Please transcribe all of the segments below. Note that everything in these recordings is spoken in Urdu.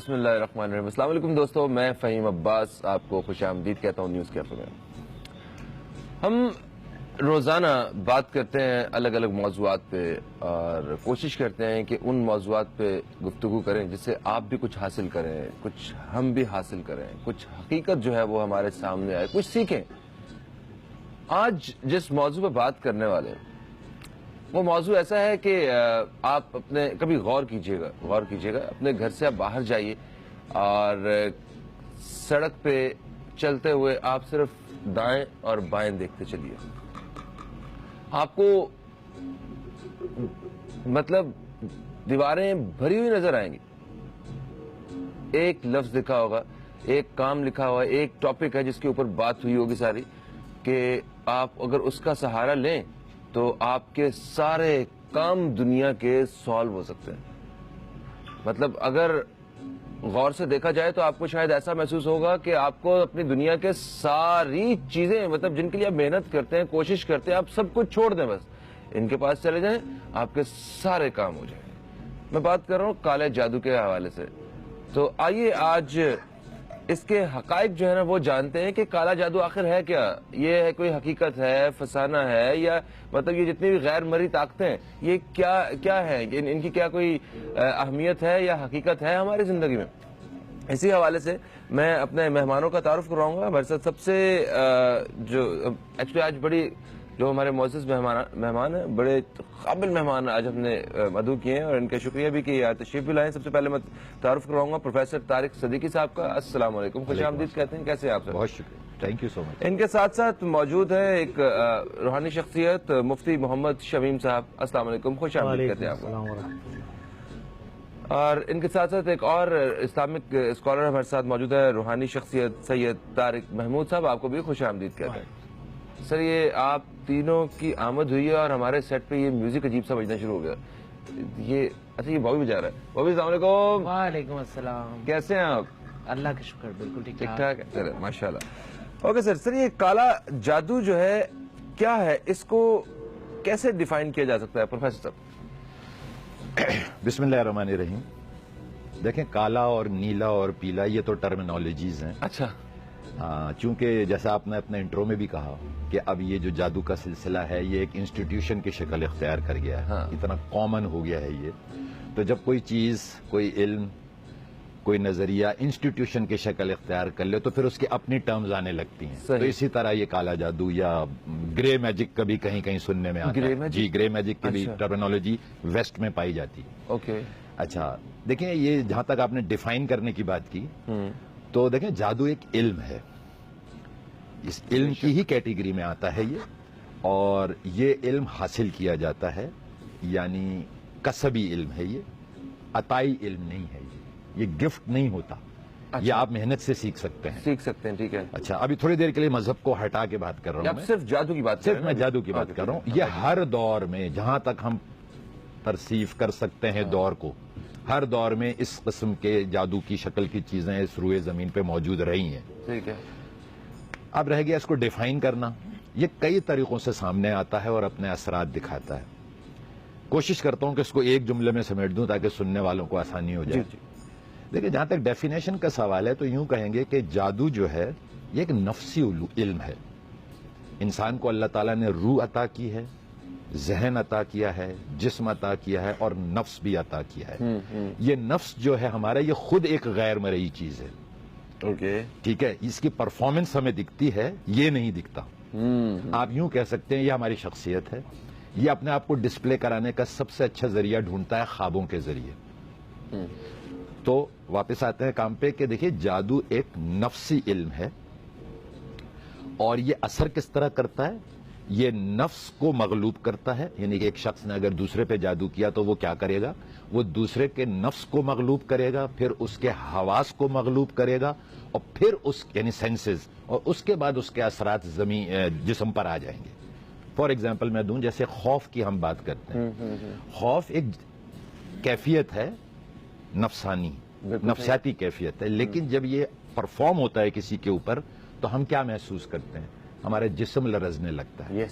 بسم اللہ الرحمن الرحیم. السلام علیکم دوستو, میں فہیم عباس آپ کو خوش آمدید کہتا ہوں نیوز کیفے میں. ہم روزانہ بات کرتے ہیں الگ الگ موضوعات پہ اور کوشش کرتے ہیں کہ ان موضوعات پہ گفتگو کریں جس سے آپ بھی کچھ حاصل کریں, کچھ ہم بھی حاصل کریں, کچھ حقیقت جو ہے وہ ہمارے سامنے آئے, کچھ سیکھیں. آج جس موضوع پہ بات کرنے والے ہیں وہ موضوع ایسا ہے کہ آپ اپنے کبھی غور کیجئے گا اپنے گھر سے آپ باہر جائیے اور سڑک پہ چلتے ہوئے آپ صرف دائیں اور بائیں دیکھتے چلیے. آپ کو مطلب دیواریں بھری ہوئی نظر آئیں گی. ایک لفظ لکھا ہوگا, ایک کام لکھا ہوا, ایک ٹاپک ہے جس کے اوپر بات ہوئی ہوگی ساری, کہ آپ اگر اس کا سہارا لیں تو آپ کے سارے کام دنیا کے سالو ہو سکتے ہیں. مطلب اگر غور سے دیکھا جائے تو آپ کو شاید ایسا محسوس ہوگا کہ آپ کو اپنی دنیا کے ساری چیزیں, مطلب جن کے لیے آپ محنت کرتے ہیں, کوشش کرتے ہیں, آپ سب کچھ چھوڑ دیں, بس ان کے پاس چلے جائیں, آپ کے سارے کام ہو جائیں. میں بات کر رہا ہوں کالے جادو کے حوالے سے. تو آئیے آج اس کے حقائق جو ہے نا وہ جانتے ہیں کہ کالا جادو آخر ہے کیا. یہ ہے کوئی حقیقت ہے, فسانہ ہے, یا مطلب یہ جتنی بھی غیر مرئی طاقتیں ہیں یہ کیا ہے, ان کی کیا کوئی اہمیت ہے یا حقیقت ہے ہماری زندگی میں. اسی حوالے سے میں اپنے مہمانوں کا تعارف کراؤں گا. ہمارے ساتھ سب سے جو ایکچولی آج بڑی جو ہمارے معزز مہمان ہیں, بڑے قابل مہمان آج ہم نے مدعو کیے ہیں اور ان کا شکریہ بھی کہ آج تشریف بھی لائیں. سب سے پہلے میں تعارف کراؤں گا پروفیسر طارق صدیقی صاحب کا. السلام علیکم, خوش آمدید کہتے ہیں, کیسے ہیں آپ سر؟ بہت شکریہ, تھینک یو سو مچ. ان کے ساتھ ساتھ موجود ہے ایک روحانی شخصیت مفتی محمد شمیم صاحب. السلام علیکم, خوش آمدید کہتے ہیں آپ کو. اور ان کے ساتھ ساتھ ایک اور اسلامک اسکالر ہمارے ساتھ موجود ہے, روحانی شخصیت سید طارق محمود صاحب. آپ کو بھی خوش آمدید کہتے ہیں. سر یہ آپ تینوں کی آمد ہوئی ہے اور ہمارے سیٹ پہ یہ میوزک عجیب سا بجنا شروع ہو گیا. یہ اچھا, یہ بابی بجا رہا ہے. بابی السلام علیکم. وعلیکم السلام. کیسے ہیں آپ؟ اللہ کا شکر, بالکل ٹھیک ٹھاک ہے. چلے ماشاء اللہ. اوکے سر, یہ کالا جادو جو ہے کیا ہے, اس کو کیسے ڈیفائن کیا جا سکتا ہے پروفیسر صاحب؟ بسم اللہ الرحمن الرحیم. دیکھیں, کالا اور نیلا اور پیلا یہ تو ٹرمینالوجیز ہیں. اچھا. چونکہ جیسا آپ نے اپنے انٹرو میں بھی کہا کہ اب یہ جو جادو کا سلسلہ ہے یہ ایک انسٹیٹیوشن کی شکل اختیار کر گیا ہے. اتنا کامن ہو گیا ہے یہ. تو جب کوئی چیز, کوئی علم, کوئی نظریہ انسٹیٹیوشن کی شکل اختیار کر لے تو پھر اس کی اپنی ٹرمز آنے لگتی ہیں. تو اسی طرح یہ کالا جادو یا گرے میجک کبھی کہیں کہیں سننے میں آتا ہے. جی, گرے میجک کی بھی ٹرمینالوجی ویسٹ میں پائی جاتی ہے. اوکے. اچھا دیکھیں, یہ جہاں تک آپ نے ڈیفائن کرنے کی بات کی تو دیکھیں جادو ایک علم ہے, اس علم کی ہی کیٹیگری میں آتا ہے یہ, اور یہ علم حاصل کیا جاتا ہے, یعنی کسبی علم ہے, یہ عطائی علم نہیں ہے, یہ گفٹ نہیں ہوتا. یہ آپ محنت سے سیکھ سکتے ہیں. ٹھیک ہے. اچھا, ابھی تھوڑی دیر کے لیے مذہب کو ہٹا کے بات کر رہا ہوں. صرف جادو کی بات, صرف میں جادو کی بات کر رہا ہوں. یہ ہر دور میں جہاں تک ہم پرسیو کر سکتے ہیں دور کو, ہر دور میں اس قسم کے جادو کی شکل کی چیزیں اس روئے زمین پہ موجود رہی ہیں. ٹھیک ہے. اب رہ گیا اس کو ڈیفائن کرنا. یہ کئی طریقوں سے سامنے آتا ہے اور اپنے اثرات دکھاتا ہے. کوشش کرتا ہوں کہ اس کو ایک جملے میں سمیٹ دوں تاکہ سننے والوں کو آسانی ہو جائے. دیکھیں, جہاں تک ڈیفینیشن کا سوال ہے تو یوں کہیں گے کہ جادو جو ہے یہ ایک نفسی علم ہے. انسان کو اللہ تعالیٰ نے روح عطا کی ہے, ذہن عطا کیا ہے, جسم عطا کیا ہے اور نفس بھی عطا کیا ہے. یہ نفس جو ہے ہمارا, یہ خود ایک غیر مرئی چیز ہے. ٹھیک ہے, اس کی پرفارمنس ہمیں دکھتی ہے, یہ نہیں دکھتا. آپ یوں کہہ سکتے ہیں یہ ہماری شخصیت ہے. یہ اپنے آپ کو ڈسپلے کرانے کا سب سے اچھا ذریعہ ڈھونڈتا ہے خوابوں کے ذریعے. تو واپس آتے ہیں کام پہ کہ دیکھیے جادو ایک نفسی علم ہے, اور یہ اثر کس طرح کرتا ہے, یہ نفس کو مغلوب کرتا ہے. یعنی کہ ایک شخص نے اگر دوسرے پہ جادو کیا تو وہ کیا کرے گا, وہ دوسرے کے نفس کو مغلوب کرے گا, پھر اس کے حواس کو مغلوب کرے گا, اور پھر اس یعنی سینسز, اور اس کے بعد اس کے اثرات جسم پر آ جائیں گے. فار ایگزامپل میں دوں, جیسے خوف کی ہم بات کرتے ہیں. خوف ایک کیفیت ہے, نفسانی نفسیاتی کیفیت ہے, لیکن جب یہ پرفارم ہوتا ہے کسی کے اوپر تو ہم کیا محسوس کرتے ہیں, ہمارے جسم لرزنے لگتا ہے.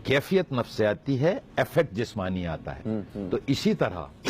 کیفیت نفسیاتی ہے, ایفیکٹ جسمانی آتا ہے. تو اسی طرح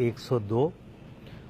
102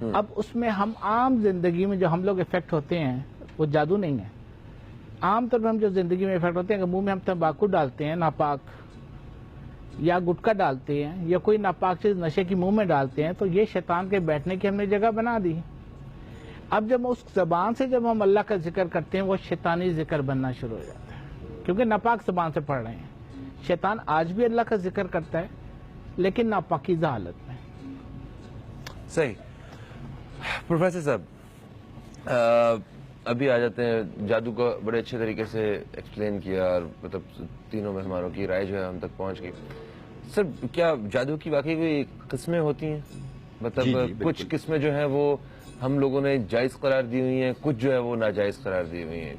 اب اس میں ہم عام زندگی میں جو ہم لوگ افیکٹ ہوتے ہیں وہ جادو نہیں ہے. عام طور پر ہم جو زندگی میں افیکٹ ہوتے ہیں کہ منہ میں ہم تمباکو ڈالتے ہیں ناپاک, یا گٹکا ڈالتے ہیں, یا کوئی ناپاک چیز نشے کی منہ میں ڈالتے ہیں, تو یہ شیطان کے بیٹھنے کی ہم نے جگہ بنا دی. اب جب اس زبان سے جب ہم اللہ کا ذکر کرتے ہیں وہ شیطانی ذکر بننا شروع ہو جاتا ہے, کیونکہ ناپاک زبان سے پڑھ رہے ہیں. شیطان آج بھی اللہ کا ذکر کرتا ہے لیکن ناپاکیزہ حالت میں. صحیح. پروفیسر صاحب ابھی آ جاتے ہیں, جادو کو بڑے اچھے طریقے سے ایکسپلین کیا اور مطلب تینوں مہمانوں کی رائے جو ہے ہم تک پہنچ گئی. سر کیا جادو کی واقعی کوئی قسمیں ہوتی ہیں؟ مطلب کچھ قسمیں جو ہیں وہ ہم لوگوں نے جائز قرار دی ہوئی ہیں, کچھ جو ہے وہ ناجائز قرار دی ہوئی ہیں.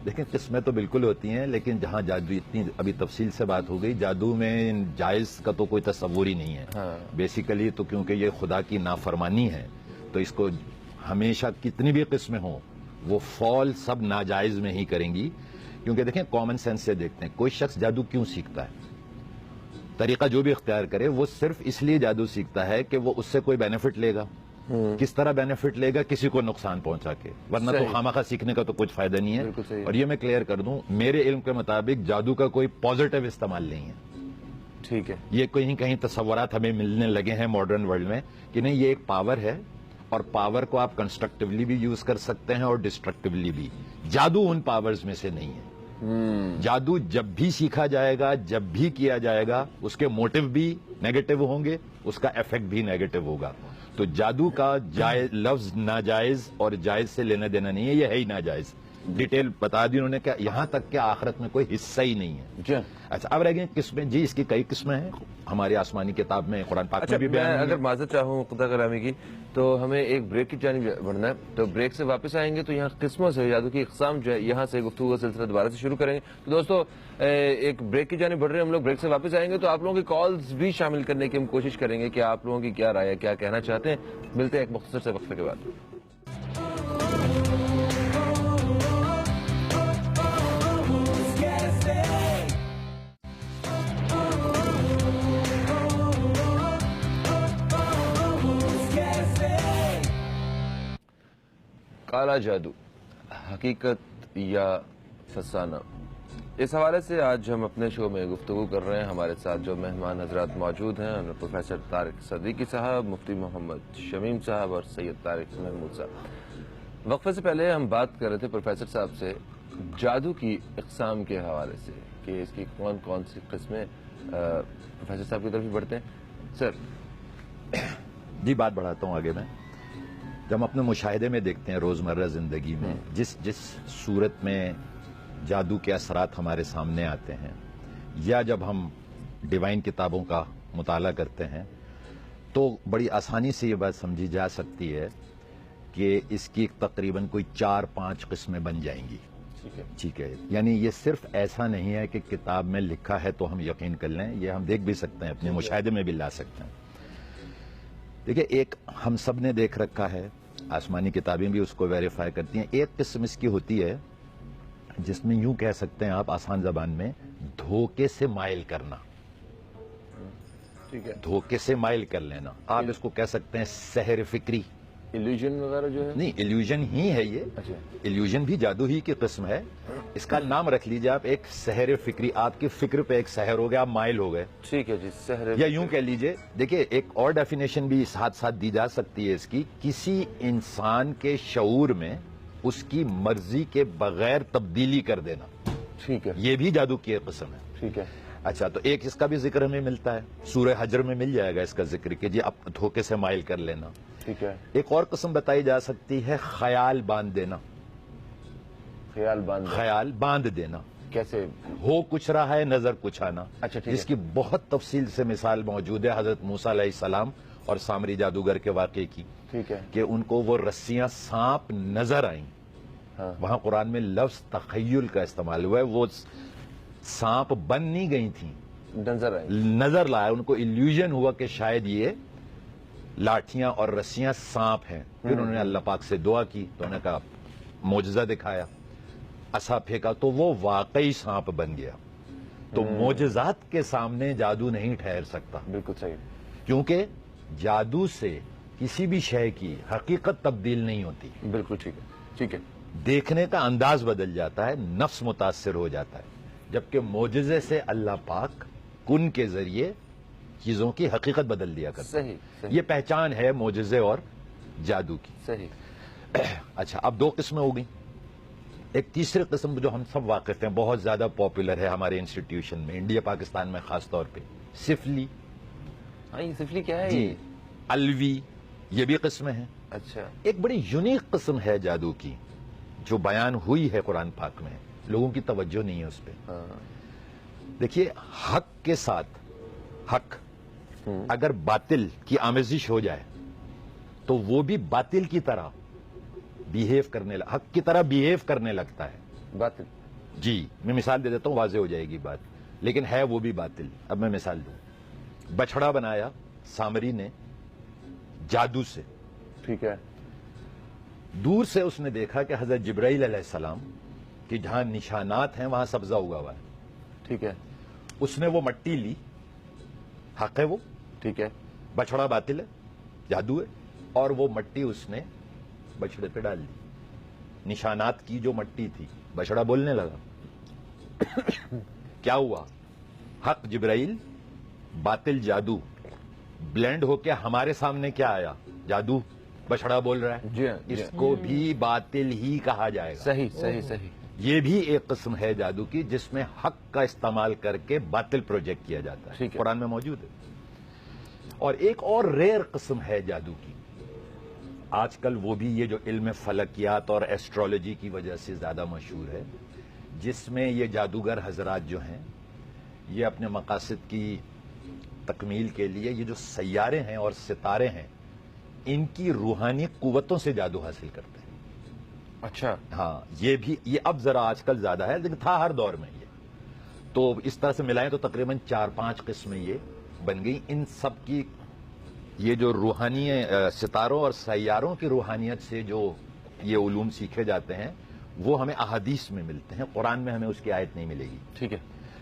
دیکھیں قسمیں تو بالکل ہوتی ہیں, لیکن جہاں جادو اتنی ابھی تفصیل سے بات ہو گئی, جادو میں جائز کا تو کوئی تصور ہی نہیں ہے. بیسیکلی تو کیونکہ یہ خدا کی نافرمانی ہے تو اس کو ہمیشہ کتنی بھی قسمیں ہوں وہ فال سب ناجائز میں ہی کریں گی. کیونکہ دیکھیں کامن سینس سے دیکھتے ہیں, کوئی شخص جادو کیوں سیکھتا ہے؟ طریقہ جو بھی اختیار کرے وہ صرف اس لیے جادو سیکھتا ہے کہ وہ اس سے کوئی بینیفٹ لے گا. کس طرح بینیفٹ لے گا؟ کسی کو نقصان پہنچا کے, ورنہ تو خامخواہ سیکھنے کا تو کچھ فائدہ نہیں ہے. اور یہ میں کلیئر کر دوں, میرے علم کے مطابق جادو کا کوئی پازیٹیو استعمال نہیں ہے. ٹھیک ہے. یہ کہیں کہیں تصورات ہمیں ملنے لگے ہیں ماڈرن ورلڈ میں کہ نہیں یہ ایک پاور ہے اور پاور کو آپ کنسٹرکٹیولی بھی یوز کر سکتے ہیں اور ڈسٹرکٹیولی بھی. جادو ان پاورز میں سے نہیں ہے. جادو جب بھی سیکھا جائے گا, جب بھی کیا جائے گا, اس کے موٹیو بھی نیگیٹو ہوں گے, اس کا ایفیکٹ بھی نیگیٹو ہوگا. تو جادو کا لفظ ناجائز اور جائز سے لینا دینا نہیں ہے, یہ ہے ہی ناجائز. ڈیٹیل بتا دی انہوں نے کہ یہاں تک کہ آخرت میں کوئی حصہ ہی نہیں ہے. اچھا اب رہ گئی قسمیں. جی اس کی کئی قسمیں ہیں, ہماری آسمانی کتاب میں قرآن پاک میں بھی بیان ہے. اگر معذرت چاہوں خدا کلامی کی تو ہمیں ایک بریک کی جانب بڑھنا ہے, تو بریک سے واپس آئیں گے تو یہاں قسموں سے جادو کی اقسام جو ہے یہاں سے گفتگو کا سلسلہ دوبارہ سے شروع کریں گے. تو دوستو ایک بریک کی جانب بڑھ رہے ہیں ہم لوگ, بریک سے واپس آئیں گے تو آپ لوگوں کی کالز بھی شامل کرنے کی ہم کوشش کریں گے کہ آپ لوگوں کی کیا رائے ہے, کیا کہنا چاہتے ہیں. ملتے ہیں ایک مختصر سے وقفے کے بعد. کالا جادو حقیقت یا فسانہ, اس حوالے سے آج ہم اپنے شو میں گفتگو کر رہے ہیں. ہمارے ساتھ جو مہمان حضرات موجود ہیں پروفیسر طارق صدیقی صاحب, مفتی محمد شمیم صاحب اور سید طارق محمود صاحب. وقفے سے پہلے ہم بات کر رہے تھے پروفیسر صاحب سے جادو کی اقسام کے حوالے سے کہ اس کی کون کون سی قسمیں. پروفیسر صاحب کی طرف ہی بڑھتے ہیں. سر جی بات بڑھاتا ہوں آگے میں. جب ہم اپنے مشاہدے میں دیکھتے ہیں روزمرہ زندگی میں جس صورت میں جادو کے اثرات ہمارے سامنے آتے ہیں, یا جب ہم ڈیوائن کتابوں کا مطالعہ کرتے ہیں تو بڑی آسانی سے یہ بات سمجھی جا سکتی ہے کہ اس کی تقریباً کوئی 4-5 قسمیں بن جائیں گی. ٹھیک ہے, یعنی یہ صرف ایسا نہیں ہے کہ کتاب میں لکھا ہے تو ہم یقین کر لیں, یہ ہم دیکھ بھی سکتے ہیں, اپنے مشاہدے میں بھی لا سکتے ہیں. دیکھیں ایک ہم سب نے دیکھ رکھا ہے, آسمانی کتابیں بھی اس کو ویریفائی کرتی ہیں. ایک قسم اس کی ہوتی ہے جس میں یوں کہہ سکتے ہیں آپ آسان زبان میں دھوکے سے مائل کرنا. ٹھیک ہے, دھوکے سے مائل کر لینا. آپ اس کو کہہ سکتے ہیں سحر فکری. ایلیوژن وغیرہ جو ہے نہیں, ایلیوژن ہی ہے یہ. ایلیوژن بھی جادو ہی کی قسم ہے. اس کا نام رکھ لیجئے آپ, ایک سحر فکری. آپ کی فکر پہ ایک سحر ہو گیا, آپ مائل ہو گئے. ٹھیک ہے جی, سحر. یا یوں کہہ لیجئے, دیکھیں ایک اور ڈیفینیشن بھی ساتھ ساتھ دی جا سکتی ہے اس کی, کسی انسان کے شعور میں اس کی مرضی کے بغیر تبدیلی کر دینا. ٹھیک ہے, یہ بھی جادو کی ایک قسم ہے. ٹھیک ہے. اچھا, تو ایک اس کا بھی ذکر ہمیں ملتا ہے, سورہ حجر میں مل جائے گا اس کا ذکر کہ جی اب دھوکے سے مائل کر لینا. ٹھیک ہے. ایک اور قسم بتائی جا سکتی ہے خیال باندھ دینا. خیال باندھ دینا کیسے؟ ہو کچھ رہا ہے, نظر کچھ آنا. اچھا, جس کی بہت تفصیل سے مثال موجود ہے حضرت موسیٰ علیہ السلام اور سامری جادوگر کے واقعے کی. ٹھیک ہے, کہ ان کو وہ رسیاں سانپ نظر آئیں. وہاں قرآن میں لفظ تخیل کا استعمال ہوا ہے, وہ سانپ بن نہیں گئی تھیں, نظر لایا ان کو, ایلیوژن ہوا کہ شاید یہ لاٹھیاں اور رسیاں سانپ ہیں. پھر انہوں نے اللہ پاک سے دعا کی تو انہوں نے کہا, معجزہ دکھایا, عصا پھینکا تو وہ واقعی سانپ بن گیا. تو معجزات کے سامنے جادو نہیں ٹھہر سکتا. بالکل صحیح. کیونکہ جادو سے کسی بھی شے کی حقیقت تبدیل نہیں ہوتی. بالکل ٹھیک ہے, ٹھیک ہے. دیکھنے کا انداز بدل جاتا ہے, نفس متاثر ہو جاتا ہے, جبکہ معجزے سے اللہ پاک کن کے ذریعے چیزوں کی حقیقت بدل دیا کرتا ہے. صحیح, صحیح. یہ پہچان ہے معجزے اور جادو کی. صحیح. اچھا, اب دو قسمیں ہو گئیں. ایک تیسری قسم جو ہم سب واقف ہیں, بہت زیادہ پاپولر ہے ہمارے انسٹیٹیوشن میں, انڈیا پاکستان میں خاص طور پہ, سفلی. ہاں, یہ سفلی کیا ہے؟ جی, الوی, یہ بھی قسمیں ہیں. اچھا. ایک بڑی یونیک قسم ہے جادو کی جو بیان ہوئی ہے قرآن پاک میں, لوگوں کی توجہ نہیں ہے اس پہ. دیکھیے, حق کے ساتھ حق اگر باطل کی آمیزش ہو جائے تو وہ بھی باطل کی طرح حق کی طرح بیہیو کرنے لگتا ہے. باطل. جی, میں مثال دے دیتا ہوں, واضح ہو جائے گی بات, لیکن ہے وہ بھی باطل. اب میں مثال دوں. بچڑا بنایا سامری نے جادو سے. ٹھیک ہے. دور سے اس نے دیکھا کہ حضرت جبرائیل علیہ السلام کی جہاں نشانات ہیں وہاں سبزہ اگا ہوا ہے. ٹھیک ہے. اس نے وہ مٹی لی, حق ہے وہ, ٹھیک ہے. بچڑا باطل ہے, جادو ہے, اور وہ مٹی اس نے بچڑے پہ ڈال دی. نشانات کی جو مٹی تھی, بچڑا بولنے لگا. کیا ہوا؟ حق جبرائیل, باطل جادو بلینڈ ہو کے ہمارے سامنے کیا آیا؟ جادو. بچڑا بول رہا ہے. جی ہاں, اس کو بھی باطل ہی کہا جائے گا. صحیح, صحیح, صحیح. یہ بھی ایک قسم ہے جادو کی جس میں حق کا استعمال کر کے باطل پروجیکٹ کیا جاتا ہے. ٹھیک ہے. قرآن میں موجود ہے. اور ایک اور ریئر قسم ہے جادو کی, آج کل وہ بھی یہ جو علم فلکیات اور ایسٹرولوجی کی وجہ سے زیادہ مشہور ہے, جس میں یہ جادوگر حضرات جو ہیں یہ اپنے مقاصد کی تکمیل کے لیے یہ جو سیارے ہیں اور ستارے ہیں ان کی روحانی قوتوں سے جادو حاصل کرتے ہیں. اچھا. ہاں, یہ بھی, یہ اب ذرا آج کل زیادہ ہے لیکن تھا ہر دور میں یہ. تو اس طرح سے ملائیں تو تقریباً 4-5 قسمیں یہ بن گئی. ان سب کی یہ جو روحانی ستاروں اور سیاروں کی روحانیت سے جو یہ علوم سیکھے جاتے ہیں وہ ہمیں احادیث میں ملتے ہیں, قرآن میں ہمیں اس کی آیت نہیں ملے گی. ٹھیک ہے.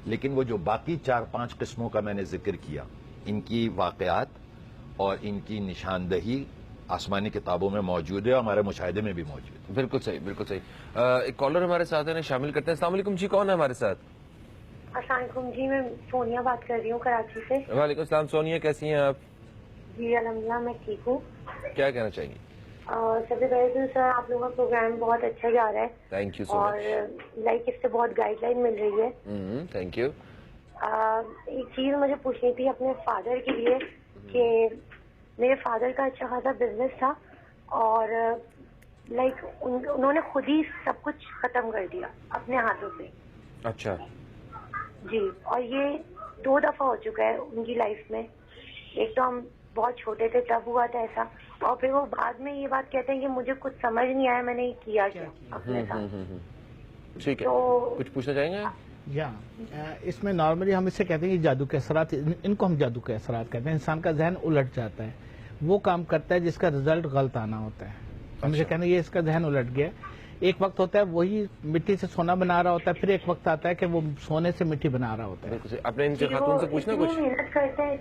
لیکن وہ جو باقی 4-5 قسموں کا میں نے ذکر کیا, ان کی واقعات اور ان کی نشاندہی آسمانی کتابوں میں موجود ہے اور ہمارے مشاہدے میں بھی موجود ہے. بالکل صحیح, بالکل صحیح. ایک کالر ہمارے ساتھ ہے, شامل کرتے ہیں. السلام علیکم جی, کون ہے ہمارے ساتھ؟ السلام علیکم جی, میں سونیا بات کر رہی ہوں کراچی سے. وعلیکم السلام سونیا, کیسی ہیں آپ؟ جی الحمدللہ میں ٹھیک ہوں. کیا کہنا چاہیں گے؟ سب سے پہلے تو سر آپ لوگوں کا پروگرام بہت اچھا جا رہا ہے. تھینک یو سو اور لائک اس سے بہت گائیڈ لائن مل رہی ہے. Thank you. ایک چیز مجھے پوچھنی تھی اپنے فادر کے لیے کہ میرے فادر کا اچھا خاصا بزنس تھا اور لائک انہوں نے خود ہی سب کچھ ختم کر دیا اپنے ہاتھوں سے. اچھا. جی, اور یہ 2 دفعہ ہو چکا ہے ان کی لائف میں. ایک تو ہم بہت چھوٹے تھے تب ہوا تھا ایسا, اور پھر وہ بعد میں یہ بات کہتے ہیں کہ مجھے کچھ سمجھ نہیں آیا, میں نے یہ کیا کیا اپنے ساتھ. ٹھیک ہے, کچھ پوچھنا چاہیں گے؟ یا اس میں نارملی ہم اسے کہتے ہیں کہ جادو کے اثرات, ان کو ہم جادو کے اثرات کہتے ہیں. انسان کا ذہن الٹ جاتا ہے, وہ کام کرتا ہے جس کا رزلٹ غلط آنا ہوتا ہے. ہم اسے کہتے ہیں یہ اس کا ذہن الٹ گیا. ایک وقت ہوتا ہے وہی مٹی سے سونا بنا رہا ہوتا ہے, پھر ایک وقت آتا ہے کہ وہ سونے سے مٹی بنا رہا ہوتا ہے. اپنے ان کے خاتون سے پوچھنا کچھ,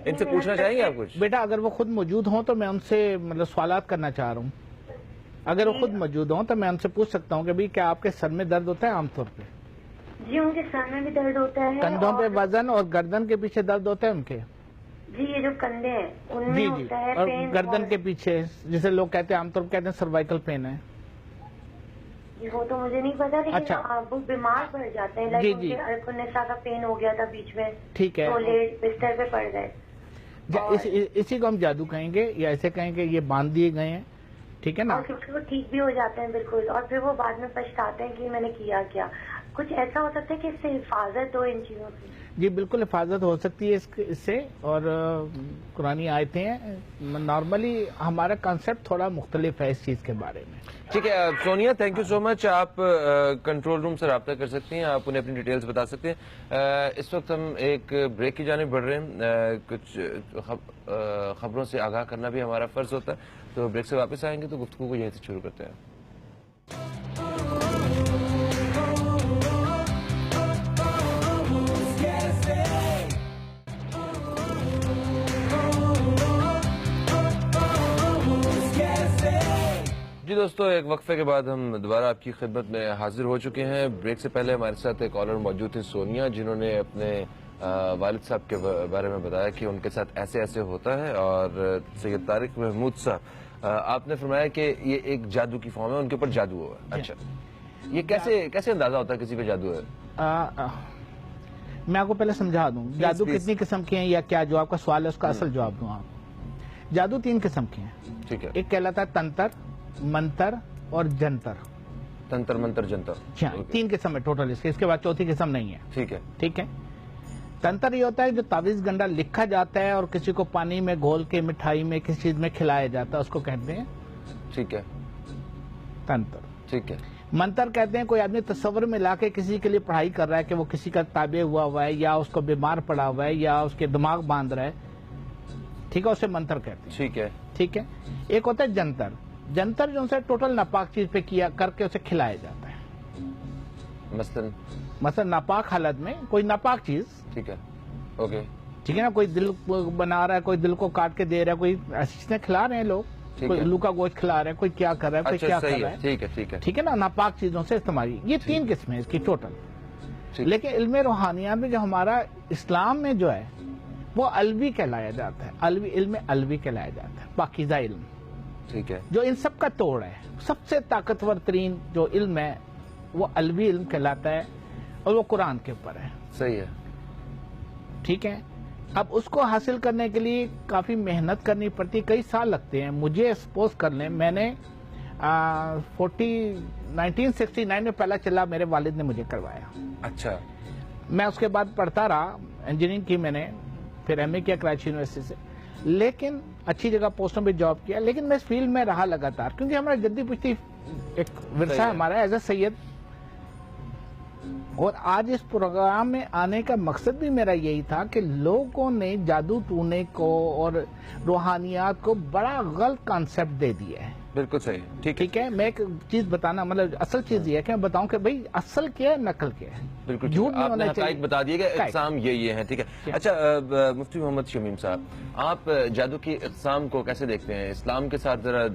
ان سے پوچھنا چاہیں گے آپ کچھ؟ بیٹا اگر وہ خود موجود ہوں تو میں ان سے مطلب سوالات کرنا چاہ رہا ہوں. اگر وہ خود موجود ہوں تو میں ان سے پوچھ سکتا ہوں کہ بھائی کیا آپ کے سر میں درد ہوتا ہے عام طور پہ؟ جی ان کے سر میں بھی درد ہوتا ہے. کندھوں پہ وزن اور گردن کے پیچھے درد ہوتا ہے ان کے؟ جی یہ جو کندھے ہیں ان میں ہوتا ہے اور پین. گردن کے پیچھے جسے لوگ کہتے ہیں عام طور پہ کہتے ہیں سروائکل پین ہے. وہ تو مجھے نہیں پتا, لیکن اچھا. وہ بیمار پڑ جاتے ہیں. جی, جی النساء کا پین ہو گیا تھا بیچ میں, ٹھیک ہے, تو بستر پہ پڑ گئے. اسی کو ہم جادو کہیں گے یا ایسے کہیں گے یہ باندھ دیے گئے ہیں, ٹھیک ہے نا. اور کیونکہ وہ ٹھیک بھی ہو جاتے ہیں بالکل, اور پھر وہ بعد میں پچھتاتے ہیں کہ میں نے کیا کیا. کچھ ایسا ہو سکتا ہے کہ اس سے حفاظت ہو ان چیزوں سے؟ جی بالکل حفاظت ہو سکتی ہے اس سے, اور قرآنی آیتیں ہیں. نارملی ہمارا کانسیپٹ تھوڑا مختلف ہے اس چیز کے بارے میں. ٹھیک ہے سونیا, تھینک یو سو مچ. آپ کنٹرول روم سے رابطہ کر سکتی ہیں, آپ انہیں اپنی ڈیٹیلز بتا سکتے ہیں. اس وقت ہم ایک بریک کی جانب بڑھ رہے ہیں. کچھ خبروں سے آگاہ کرنا بھی ہمارا فرض ہوتا ہے, تو بریک سے واپس آئیں گے تو گفتگو کو یہیں سے شروع کرتے ہیں. جی دوستو، ایک وقفے کے بعد ہم دوبارہ آپ کی خدمت میں حاضر ہو چکے ہیں. بریک سے پہلے ہمارے ساتھ ایک کالر موجود تھے سونیا، جنہوں نے اپنے والد صاحب کے بارے میں بتایا کہ ان کے ساتھ ایسے ایسے ہوتا ہے. اور سید طارق محمود صاحب، آپ نے فرمایا کہ یہ ایک جادو کی فارم ہے، ان کے اوپر جادو ہوا. اچھا، یہ کیسے اندازہ ہوتا ہے کسی پہ جادو ہے؟ میں آپ کو پہلے سمجھا دوں جادو کتنی قسم کے ہیں، یا کیا جو آپ کا سوال ہے اس کا اصل جواب دوں. آپ جادو 3 قسم کے ہیں. ٹھیک ہے. ایک کہلاتا ہے تنتر، منتر اور جنتر. تنتر منتر جنتر، 3 قسم ہے ٹوٹل اس کے بعد چوتھی قسم نہیں ہے. ٹھیک ہے. ٹھیک ہے. تنتر یہ ہوتا ہے جو تعویذ گنڈا لکھا جاتا ہے اور کسی کو پانی میں گھول کے مٹھائی میں کسی چیز میں کھلایا جاتا ہے، اس کو کہتے ہیں ٹھیک ہے تنتر. ٹھیک ہے. منتر کہتے ہیں کوئی آدمی تصور میں لا کے کسی کے لیے پڑھائی کر رہا ہے کہ وہ کسی کا تابع ہوا ہے یا اس کو بیمار پڑا ہوا ہے یا اس کے دماغ باندھ رہا ہے. ٹھیک ہے، اسے منتر کہتے ہیں. ٹھیک ہے. ٹھیک ہے. ایک ہوتا ہے جنتر. جنتر جو سے ٹوٹل ناپاک چیز پہ کیا کر کے اسے کھلایا جاتا ہے. مثلا ناپاک حالت میں کوئی ناپاک چیز. ٹھیک ہے. اوکے. ٹھیک ہے نا، کوئی دل بنا رہا ہے، کوئی دل کو کاٹ کے دے رہا ہے، کوئی ایسی چیزیں کھلا رہے ہیں لوگ، کوئی الو کا گوشت کھلا رہے ہیں، کوئی کیا کر رہا ہے، کوئی کیا کر رہا ہے. ٹھیک ہے. ٹھیک ہے. ٹھیک ہے نا، ناپاک چیزوں سے استعمال. یہ 3 قسمیں اس کی ٹوٹل. لیکن علم روحانیات میں جو ہمارا اسلام میں جو ہے وہ علوی کہلایا جاتا ہے. علم علوی کہلایا جاتا ہے، پاکیزہ علم. ٹھیک ہے. جو ان سب کا توڑ ہے، سب سے طاقتور ترین جو علم ہے وہ علوی علم کہلاتا ہے، اور وہ قرآن کے اوپر ہے. صحیح ہے. ٹھیک ہے. اب اس کو حاصل کرنے کے لیے کافی محنت کرنی پڑتی، کئی سال لگتے ہیں. مجھے سپوز کر لیں، میں نے 1969 میں پہلا چلا میرے والد نے مجھے کروایا. اچھا. میں اس کے بعد پڑھتا رہا، انجینئرنگ کی میں نے، پھر ایم اے کیا کراچی یونیورسٹی سے، لیکن اچھی جگہ پوسٹوں پہ جاب کیا، لیکن میں اس فیلڈ میں رہا لگاتار، کیونکہ ہمارا جدی پشتی ایک ورثہ ہمارا ایز اے سید. اور آج اس پروگرام میں آنے کا مقصد بھی میرا یہی تھا کہ لوگوں نے جادو ٹونے کو اور روحانیات کو بڑا غلط کانسیپٹ دے دیا ہے. بالکل صحیح. ٹھیک ہے. میں ایک چیز بتانا، مطلب اصل چیز یہ ہے کہ میں بتاؤں کہ بھئی اصل کیا ہے، نقل کیا ہے. بالکل جھوٹ نہیں آپ نے ہونا حقائق چاہیے. بتا دیے کہ اقسام یہ ہیں. ٹھیک ہے. اچھا، مفتی محمد شمیم صاحب، آپ جادو کی اقسام کو کیسے دیکھتے ہیں؟ اسلام کے ساتھ ذرا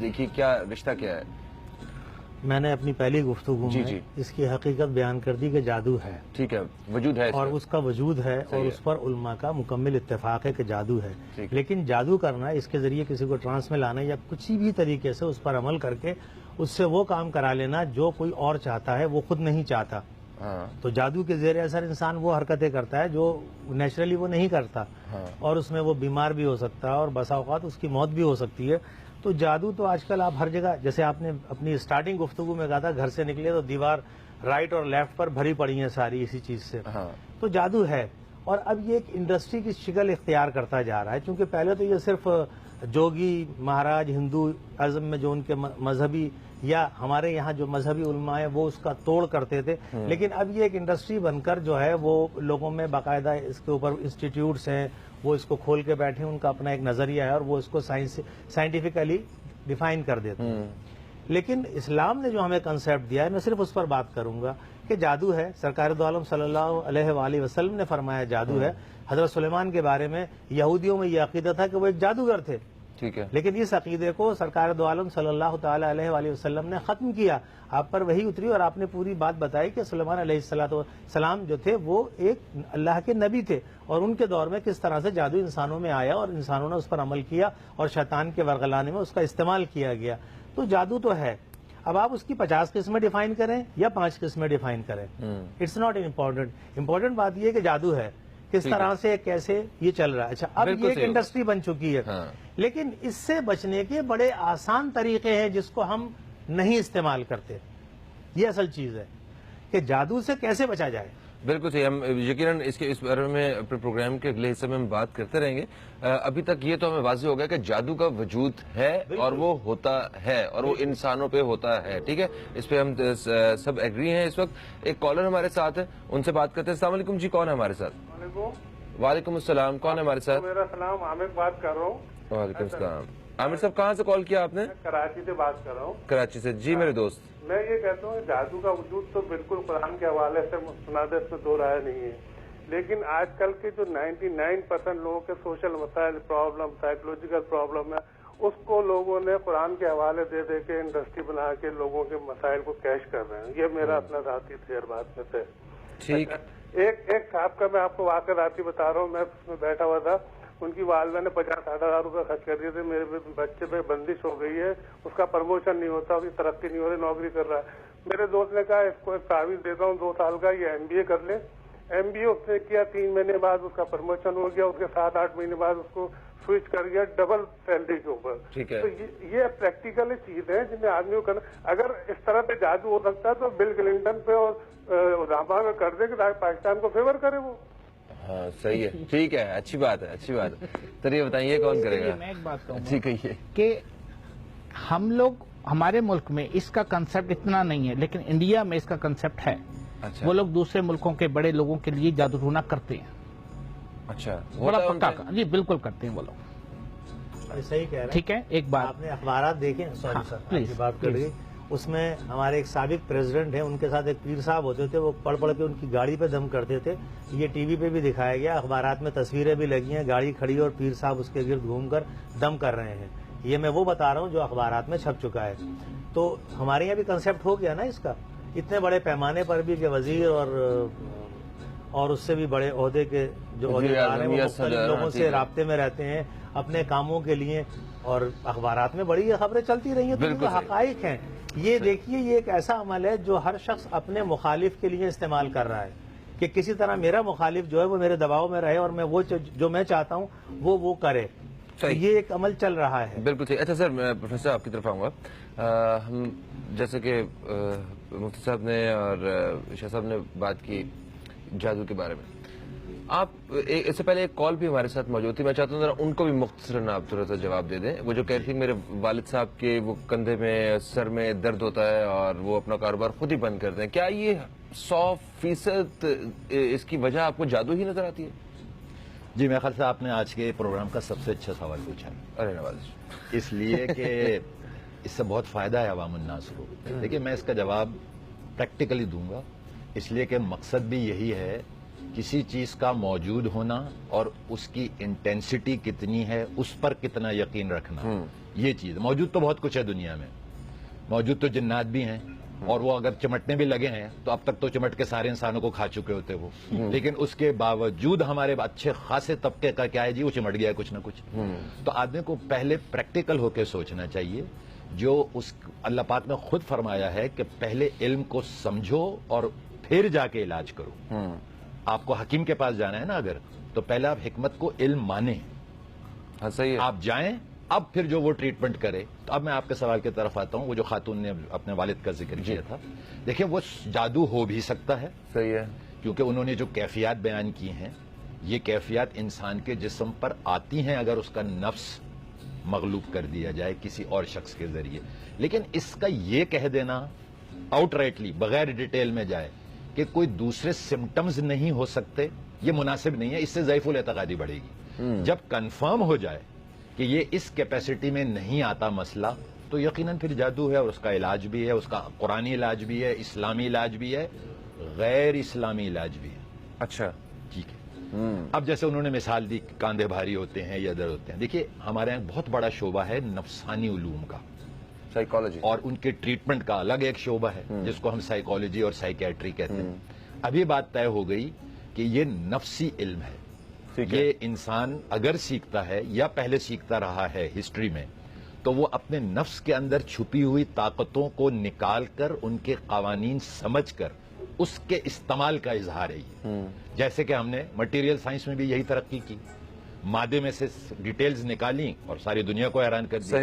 دیکھیے کیا رشتہ کیا ہے. میں نے اپنی پہلی گفتگو میں اس کی حقیقت بیان کر دی کہ جادو ہے. ٹھیک ہے. وجود ہے اور اس کا وجود ہے، اور اس پر علماء کا مکمل اتفاق ہے کہ جادو ہے. لیکن جادو کرنا، اس کے ذریعے کسی کو ٹرانس میں لانا یا کسی بھی طریقے سے اس پر عمل کر کے اس سے وہ کام کرا لینا جو کوئی اور چاہتا ہے، وہ خود نہیں چاہتا. تو جادو کے زیر اثر انسان وہ حرکتیں کرتا ہے جو نیچرلی وہ نہیں کرتا، اور اس میں وہ بیمار بھی ہو سکتا ہے اور بسا اوقات اس کی موت بھی ہو سکتی ہے. تو جادو تو آج کل آپ ہر جگہ، جیسے آپ نے اپنی سٹارٹنگ گفتگو میں کہا تھا گھر سے نکلے تو دیوار رائٹ اور لیفٹ پر بھری پڑی ہیں ساری اسی چیز سے. تو جادو ہے، اور اب یہ ایک انڈسٹری کی شکل اختیار کرتا جا رہا ہے. چونکہ پہلے تو یہ صرف جوگی مہاراج ہندو ازم میں جو ان کے مذہبی یا ہمارے یہاں جو مذہبی علماء ہیں وہ اس کا توڑ کرتے تھے، لیکن اب یہ ایک انڈسٹری بن کر جو ہے وہ لوگوں میں باقاعدہ اس کے اوپر انسٹیٹیوٹس ہیں، وہ اس کو کھول کے بیٹھے، ان کا اپنا ایک نظریہ ہے اور وہ اس کو سائنٹیفکلی ڈیفائن کر دیتے ہیں. لیکن اسلام نے جو ہمیں کنسیپٹ دیا ہے، میں صرف اس پر بات کروں گا کہ جادو ہے. سرکار دو عالم صلی اللہ علیہ وآلہ وسلم نے فرمایا جادو ہے. حضرت سلیمان کے بارے میں یہودیوں میں یہ عقیدہ تھا کہ وہ ایک جادوگر تھے. ٹھیک ہے. لیکن اس عقیدے کو سرکار دو عالم صلی اللہ تعالی علیہ وآلہ وسلم نے ختم کیا. آپ پر وہی اتری اور آپ نے پوری بات بتائی کہ سلیمان علیہ السلام جو تھے وہ ایک اللہ کے نبی تھے، اور ان کے دور میں کس طرح سے جادو انسانوں میں آیا اور انسانوں نے اس پر عمل کیا اور شیطان کے ورغلانے میں اس کا استعمال کیا گیا. تو جادو تو ہے. اب آپ اس کی 50 قسمیں ڈیفائن کریں یا 5 قسمیں ڈیفائن کریں، اٹس ناٹ امپورٹنٹ. امپورٹنٹ بات یہ ہے کہ جادو ہے، کس طرح سے کیسے یہ چل رہا ہے. اچھا، اب یہ ایک انڈسٹری بن چکی ہے، لیکن اس سے بچنے کے بڑے آسان طریقے ہیں جس کو ہم نہیں استعمال کرتے. یہ اصل چیز ہے کہ جادو سے کیسے بچا جائے. بالکل صحیح. ہم یقیناً اس بارے میں اپنے پروگرام کے اگلے حصے میں ہم بات کرتے رہیں گے. ابھی تک یہ تو ہمیں واضح ہو گیا کہ جادو کا وجود ہے اور وہ ہوتا ہے اور وہ انسانوں پہ ہوتا ہے. ٹھیک ہے، اس پہ ہم سب ایگری ہیں. اس وقت ایک کالر ہمارے ساتھ ہے، ان سے بات کرتے ہیں. السلام علیکم جی، کون ہے ہمارے ساتھ؟ وعلیکم السلام، کون ہے ہمارے ساتھ؟ میرا سلام، عامر بات کر رہا ہوں. وعلیکم السلام. عامر صاحب کہاں سے کال کیا آپ نے؟ کراچی سے بات کر رہا ہوں. کراچی سے. جی میرے دوست، میں یہ کہتا ہوں جادو کا وجود تو بالکل قرآن کے حوالے سے سنادے سے دو رائے نہیں ہے، لیکن آج کل کے جو 99% لوگوں کے سوشل مسائل پرابلم، سائیکولوجیکل پرابلم ہے، اس کو لوگوں نے قرآن کے حوالے دے دے کے انڈسٹری بنا کے لوگوں کے مسائل کو کیش کر رہے ہیں. یہ میرا اپنا ذاتی تجربات میں سے. ٹھیک. ایک صاحب کا میں آپ کو واقعہ ذاتی بتا رہا ہوں. میں اس میں بیٹھا ہوا تھا, ان کی والدہ نے 50-60 ہزار روپے خرچ کر دیے تھے. میرے بچے پہ بندش ہو گئی ہے, اس کا پروموشن نہیں ہوتا, اس کی ترقی نہیں ہو رہی, نوکری کر رہا ہے. میرے دوست نے کہا اس کو ایک تعویذ دیتا ہوں 2 سال کا, یہ MBA کر لے. MBA اس نے کیا, 3 مہینے بعد اس کا پروموشن ہو گیا, اس کے 7-8 مہینے بعد اس کو سوئچ کر گیا ڈبل سیلری کے اوپر. ٹھیک ہے. تو یہ پریکٹیکل چیز ہے جنہیں آدمی کو کرنا. اگر اس طرح پہ جادو ہو سکتا ہے تو بل کلنٹن پہ اور اوباما پہ کر دے کہ تاکہ پاکستان کو فیور کرے وہ. ہاں صحیح ہے, ٹھیک ہے, اچھی بات ہے, اچھی بات ہے. تو یہ بتائیں, یہ کون کرے گا؟ میں ایک بات کہوں جی کہیے. کہ ہم لوگ ہمارے ملک میں اس کا کنسپٹ اتنا نہیں ہے, لیکن انڈیا میں اس کا کنسپٹ ہے. اچھا. وہ لوگ دوسرے ملکوں کے بڑے لوگوں کے لیے جادو ٹونا کرتے ہیں. اچھا, بڑا پکا جی بالکل کرتے ہیں وہ لوگ. صحیح کہہ رہے ہیں. ٹھیک ہے, ایک بات آپ نے اخبارات دیکھے, سوری سر پلیز کی بات کر رہی, اس میں ہمارے ایک سابق پریزیڈنٹ ہیں, ان کے ساتھ ایک پیر صاحب ہوتے تھے, وہ پڑھ کے ان کی گاڑی پہ دم کرتے تھے. یہ ٹی وی پہ بھی دکھایا گیا, اخبارات میں تصویریں بھی لگی ہیں, گاڑی کھڑی اور پیر صاحب اس کے گرد گھوم کر دم کر رہے ہیں. یہ میں وہ بتا رہا ہوں جو اخبارات میں چھپ چکا ہے. تو ہمارے یہاں بھی کنسپٹ ہو گیا نا اس کا, اتنے بڑے پیمانے پر بھی کہ وزیر اور اس سے بھی بڑے عہدے کے جو عہدیدار ہیں وہ مختلف لوگوں سے رابطے میں رہتے ہیں اپنے کاموں کے لیے, اور اخبارات میں بڑی یہ خبریں چلتی رہی ہیں. تو یہ حقائق ہیں. یہ دیکھیے, یہ ایک ایسا عمل ہے جو ہر شخص اپنے مخالف کے لیے استعمال کر رہا ہے کہ کسی طرح میرا مخالف جو ہے وہ میرے دباؤ میں رہے اور میں وہ جو میں چاہتا ہوں وہ کرے. یہ ایک عمل چل رہا ہے. بالکل ٹھیک. اچھا سر, میں پروفیسر آپ کی طرف آؤں گا. ہم جیسے کہ مفتی صاحب نے اور شاہ صاحب نے بات کی جادو کے بارے میں, آپ اس سے پہلے ایک کال بھی ہمارے ساتھ موجود تھی, میں چاہتا ہوں ذرا ان کو بھی مختصراً آپ تھوڑا سا جواب دے دیں. وہ جو کہہ رہی تھی میرے والد صاحب کے وہ کندھے میں سر میں درد ہوتا ہے اور وہ اپنا کاروبار خود ہی بند کر دیں. کیا یہ 100% اس کی وجہ آپ کو جادو ہی نظر آتی ہے؟ جی میرے خیال سے آپ نے آج کے پروگرام کا سب سے اچھا سوال پوچھا. ارے نواز, اس لیے کہ اس سے بہت فائدہ ہے عوام الناس کو. دیکھیے میں اس کا جواب پریکٹیکلی دوں گا, اس لیے کہ مقصد بھی یہی ہے, کسی چیز کا موجود ہونا اور اس کی انٹینسٹی کتنی ہے, اس پر کتنا یقین رکھنا. یہ چیز موجود تو بہت کچھ ہے دنیا میں, موجود تو جنات بھی ہیں, اور وہ اگر چمٹنے بھی لگے ہیں تو اب تک تو چمٹ کے سارے انسانوں کو کھا چکے ہوتے وہ, لیکن اس کے باوجود ہمارے اچھے خاصے طبقے کا کیا ہے جی, وہ چمٹ گیا ہے کچھ نہ کچھ. تو آدمی کو پہلے پریکٹیکل ہو کے سوچنا چاہیے, جو اس اللہ پاک نے خود فرمایا ہے کہ پہلے علم کو سمجھو اور پھر جا کے علاج کرو. آپ کو حکیم کے پاس جانا ہے نا اگر, تو پہلے آپ حکمت کو علم مانیں. ہاں صحیح ہے, آپ جائیں, اب پھر جو وہ ٹریٹمنٹ کرے. تو اب میں آپ کے سوال کی طرف آتا ہوں. وہ جو خاتون نے اپنے والد کا ذکر کیا تھا, دیکھیں وہ جادو ہو بھی سکتا ہے. صحیح ہے, کیونکہ انہوں نے جو کیفیات بیان کی ہیں, یہ کیفیات انسان کے جسم پر آتی ہیں اگر اس کا نفس مغلوب کر دیا جائے کسی اور شخص کے ذریعے. لیکن اس کا یہ کہہ دینا آؤٹ رائٹلی بغیر ڈیٹیل میں جائے کہ کوئی دوسرے سمٹمز نہیں ہو سکتے, یہ مناسب نہیں ہے. اس سے ضعیف الاعتقادی بڑھے گی. جب کنفرم ہو جائے کہ یہ اس کیپیسٹی میں نہیں آتا مسئلہ, تو یقیناً پھر جادو ہے, اور اس کا علاج بھی ہے, اس کا قرآنی علاج بھی ہے, اسلامی علاج بھی ہے, غیر اسلامی علاج بھی ہے. اچھا ٹھیک ہے. اب جیسے انہوں نے مثال دی, کاندھے بھاری ہوتے ہیں یا درد ہوتے ہیں. دیکھیے ہمارے یہاں بہت بڑا شعبہ ہے نفسانی علوم کا, سائیکالوجی, اور ان کے ٹریٹمنٹ کا الگ ایک شعبہ ہے جس کو ہم سائیکالوجی اور سائیکیٹری کہتے ہیں. ابھی بات طے ہو گئی کہ یہ نفسی علم ہے. یہ انسان اگر سیکھتا ہے یا پہلے سیکھتا رہا ہے ہسٹری میں, تو وہ اپنے نفس کے اندر چھپی ہوئی طاقتوں کو نکال کر ان کے قوانین سمجھ کر اس کے استعمال کا اظہار ہے. جیسے کہ ہم نے مٹیریل سائنس میں بھی یہی ترقی کی, مادے میں سے ڈیٹیلز نکالی اور ساری دنیا کو حیران کر دیا.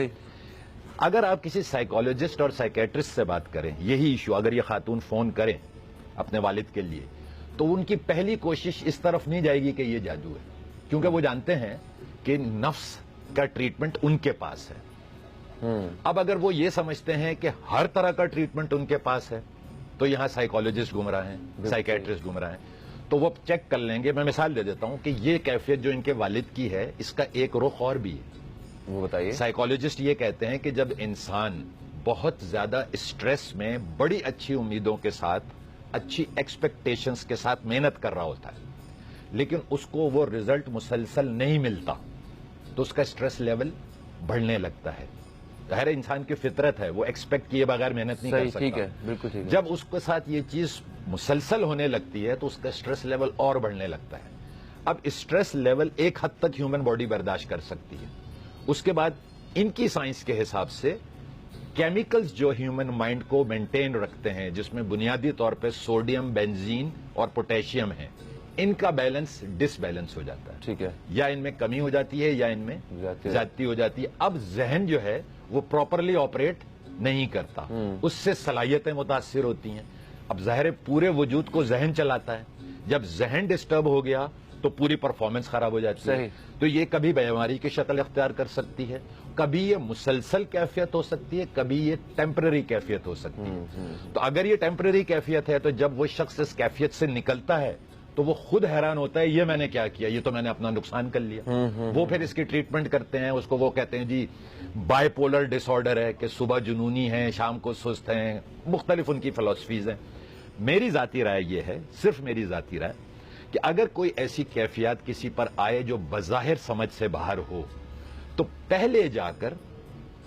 اگر آپ کسی سائیکالوجسٹ اور سائیکیٹرسٹ سے بات کریں یہی ایشو, اگر یہ خاتون فون کریں اپنے والد کے لیے, تو ان کی پہلی کوشش اس طرف نہیں جائے گی کہ یہ جادو ہے, کیونکہ وہ جانتے ہیں کہ نفس کا ٹریٹمنٹ ان کے پاس ہے. اب اگر وہ یہ سمجھتے ہیں کہ ہر طرح کا ٹریٹمنٹ ان کے پاس ہے, تو یہاں سائیکالوجسٹ گمراہ ہیں, سائیکیٹرسٹ گمراہ ہیں. تو وہ چیک کر لیں گے. میں مثال دے دیتا ہوں کہ یہ کیفیت جو ان کے والد کی ہے, اس کا ایک رخ اور بھی ہے. وہ بتائیے. سائیکالوجسٹ یہ کہتے ہیں کہ جب انسان بہت زیادہ اسٹریس میں بڑی اچھی امیدوں کے ساتھ, اچھی ایکسپیکٹیشنز کے ساتھ محنت کر رہا ہوتا ہے, لیکن اس کو وہ رزلٹ مسلسل نہیں ملتا, تو اس کا اسٹریس لیول بڑھنے لگتا ہے. ہر انسان کی فطرت ہے, وہ ایکسپیکٹ کیے بغیر محنت نہیں کر صحیح, سکتا. ٹھیک ہے, بالکل ٹھیک ہے. جب اس کے ساتھ یہ چیز مسلسل ہونے لگتی ہے تو اس کا اسٹریس لیول اور بڑھنے لگتا ہے. اب اسٹریس لیول ایک حد تک ہیومن باڈی برداشت کر سکتی ہے. اس کے بعد ان کی سائنس کے حساب سے کیمیکلز جو ہیومن مائنڈ کو مینٹین رکھتے ہیں, جس میں بنیادی طور پہ سوڈیم, بینزین اور پوٹیشیم ہے, ان کا بیلنس ڈس بیلنس ہو جاتا ہے. ٹھیک ہے, یا ان میں کمی ہو جاتی ہے یا ان میں زیادتی ہو جاتی ہے. اب ذہن جو ہے وہ پراپرلی آپریٹ نہیں کرتا, اس سے صلاحیتیں متاثر ہوتی ہیں. اب ظاہر پورے وجود کو ذہن چلاتا ہے, جب ذہن ڈسٹرب ہو گیا تو پوری پرفارمنس خراب ہو جاتی ہے. تو یہ کبھی بیماری کی شکل اختیار کر سکتی ہے, کبھی یہ مسلسل کیفیت ہو سکتی ہے, کبھی یہ ٹیمپرری کیفیت ہو سکتی ہے. تو اگر یہ ٹیمپرری کیفیت ہے تو جب وہ شخص اس کیفیت سے نکلتا ہے تو وہ خود حیران ہوتا ہے, یہ میں نے کیا کیا, یہ تو میں نے اپنا نقصان کر لیا. وہ پھر اس کی ٹریٹمنٹ کرتے ہیں, اس کو وہ کہتے ہیں جی بائی پولر ڈس آرڈر ہے, کہ صبح جنونی ہے, شام کو سست ہیں, مختلف ان کی فلسفیز ہیں. میری ذاتی رائے یہ ہے, صرف میری ذاتی رائے, کہ اگر کوئی ایسی کیفیات کسی پر آئے جو بظاہر سمجھ سے باہر ہو, تو پہلے جا کر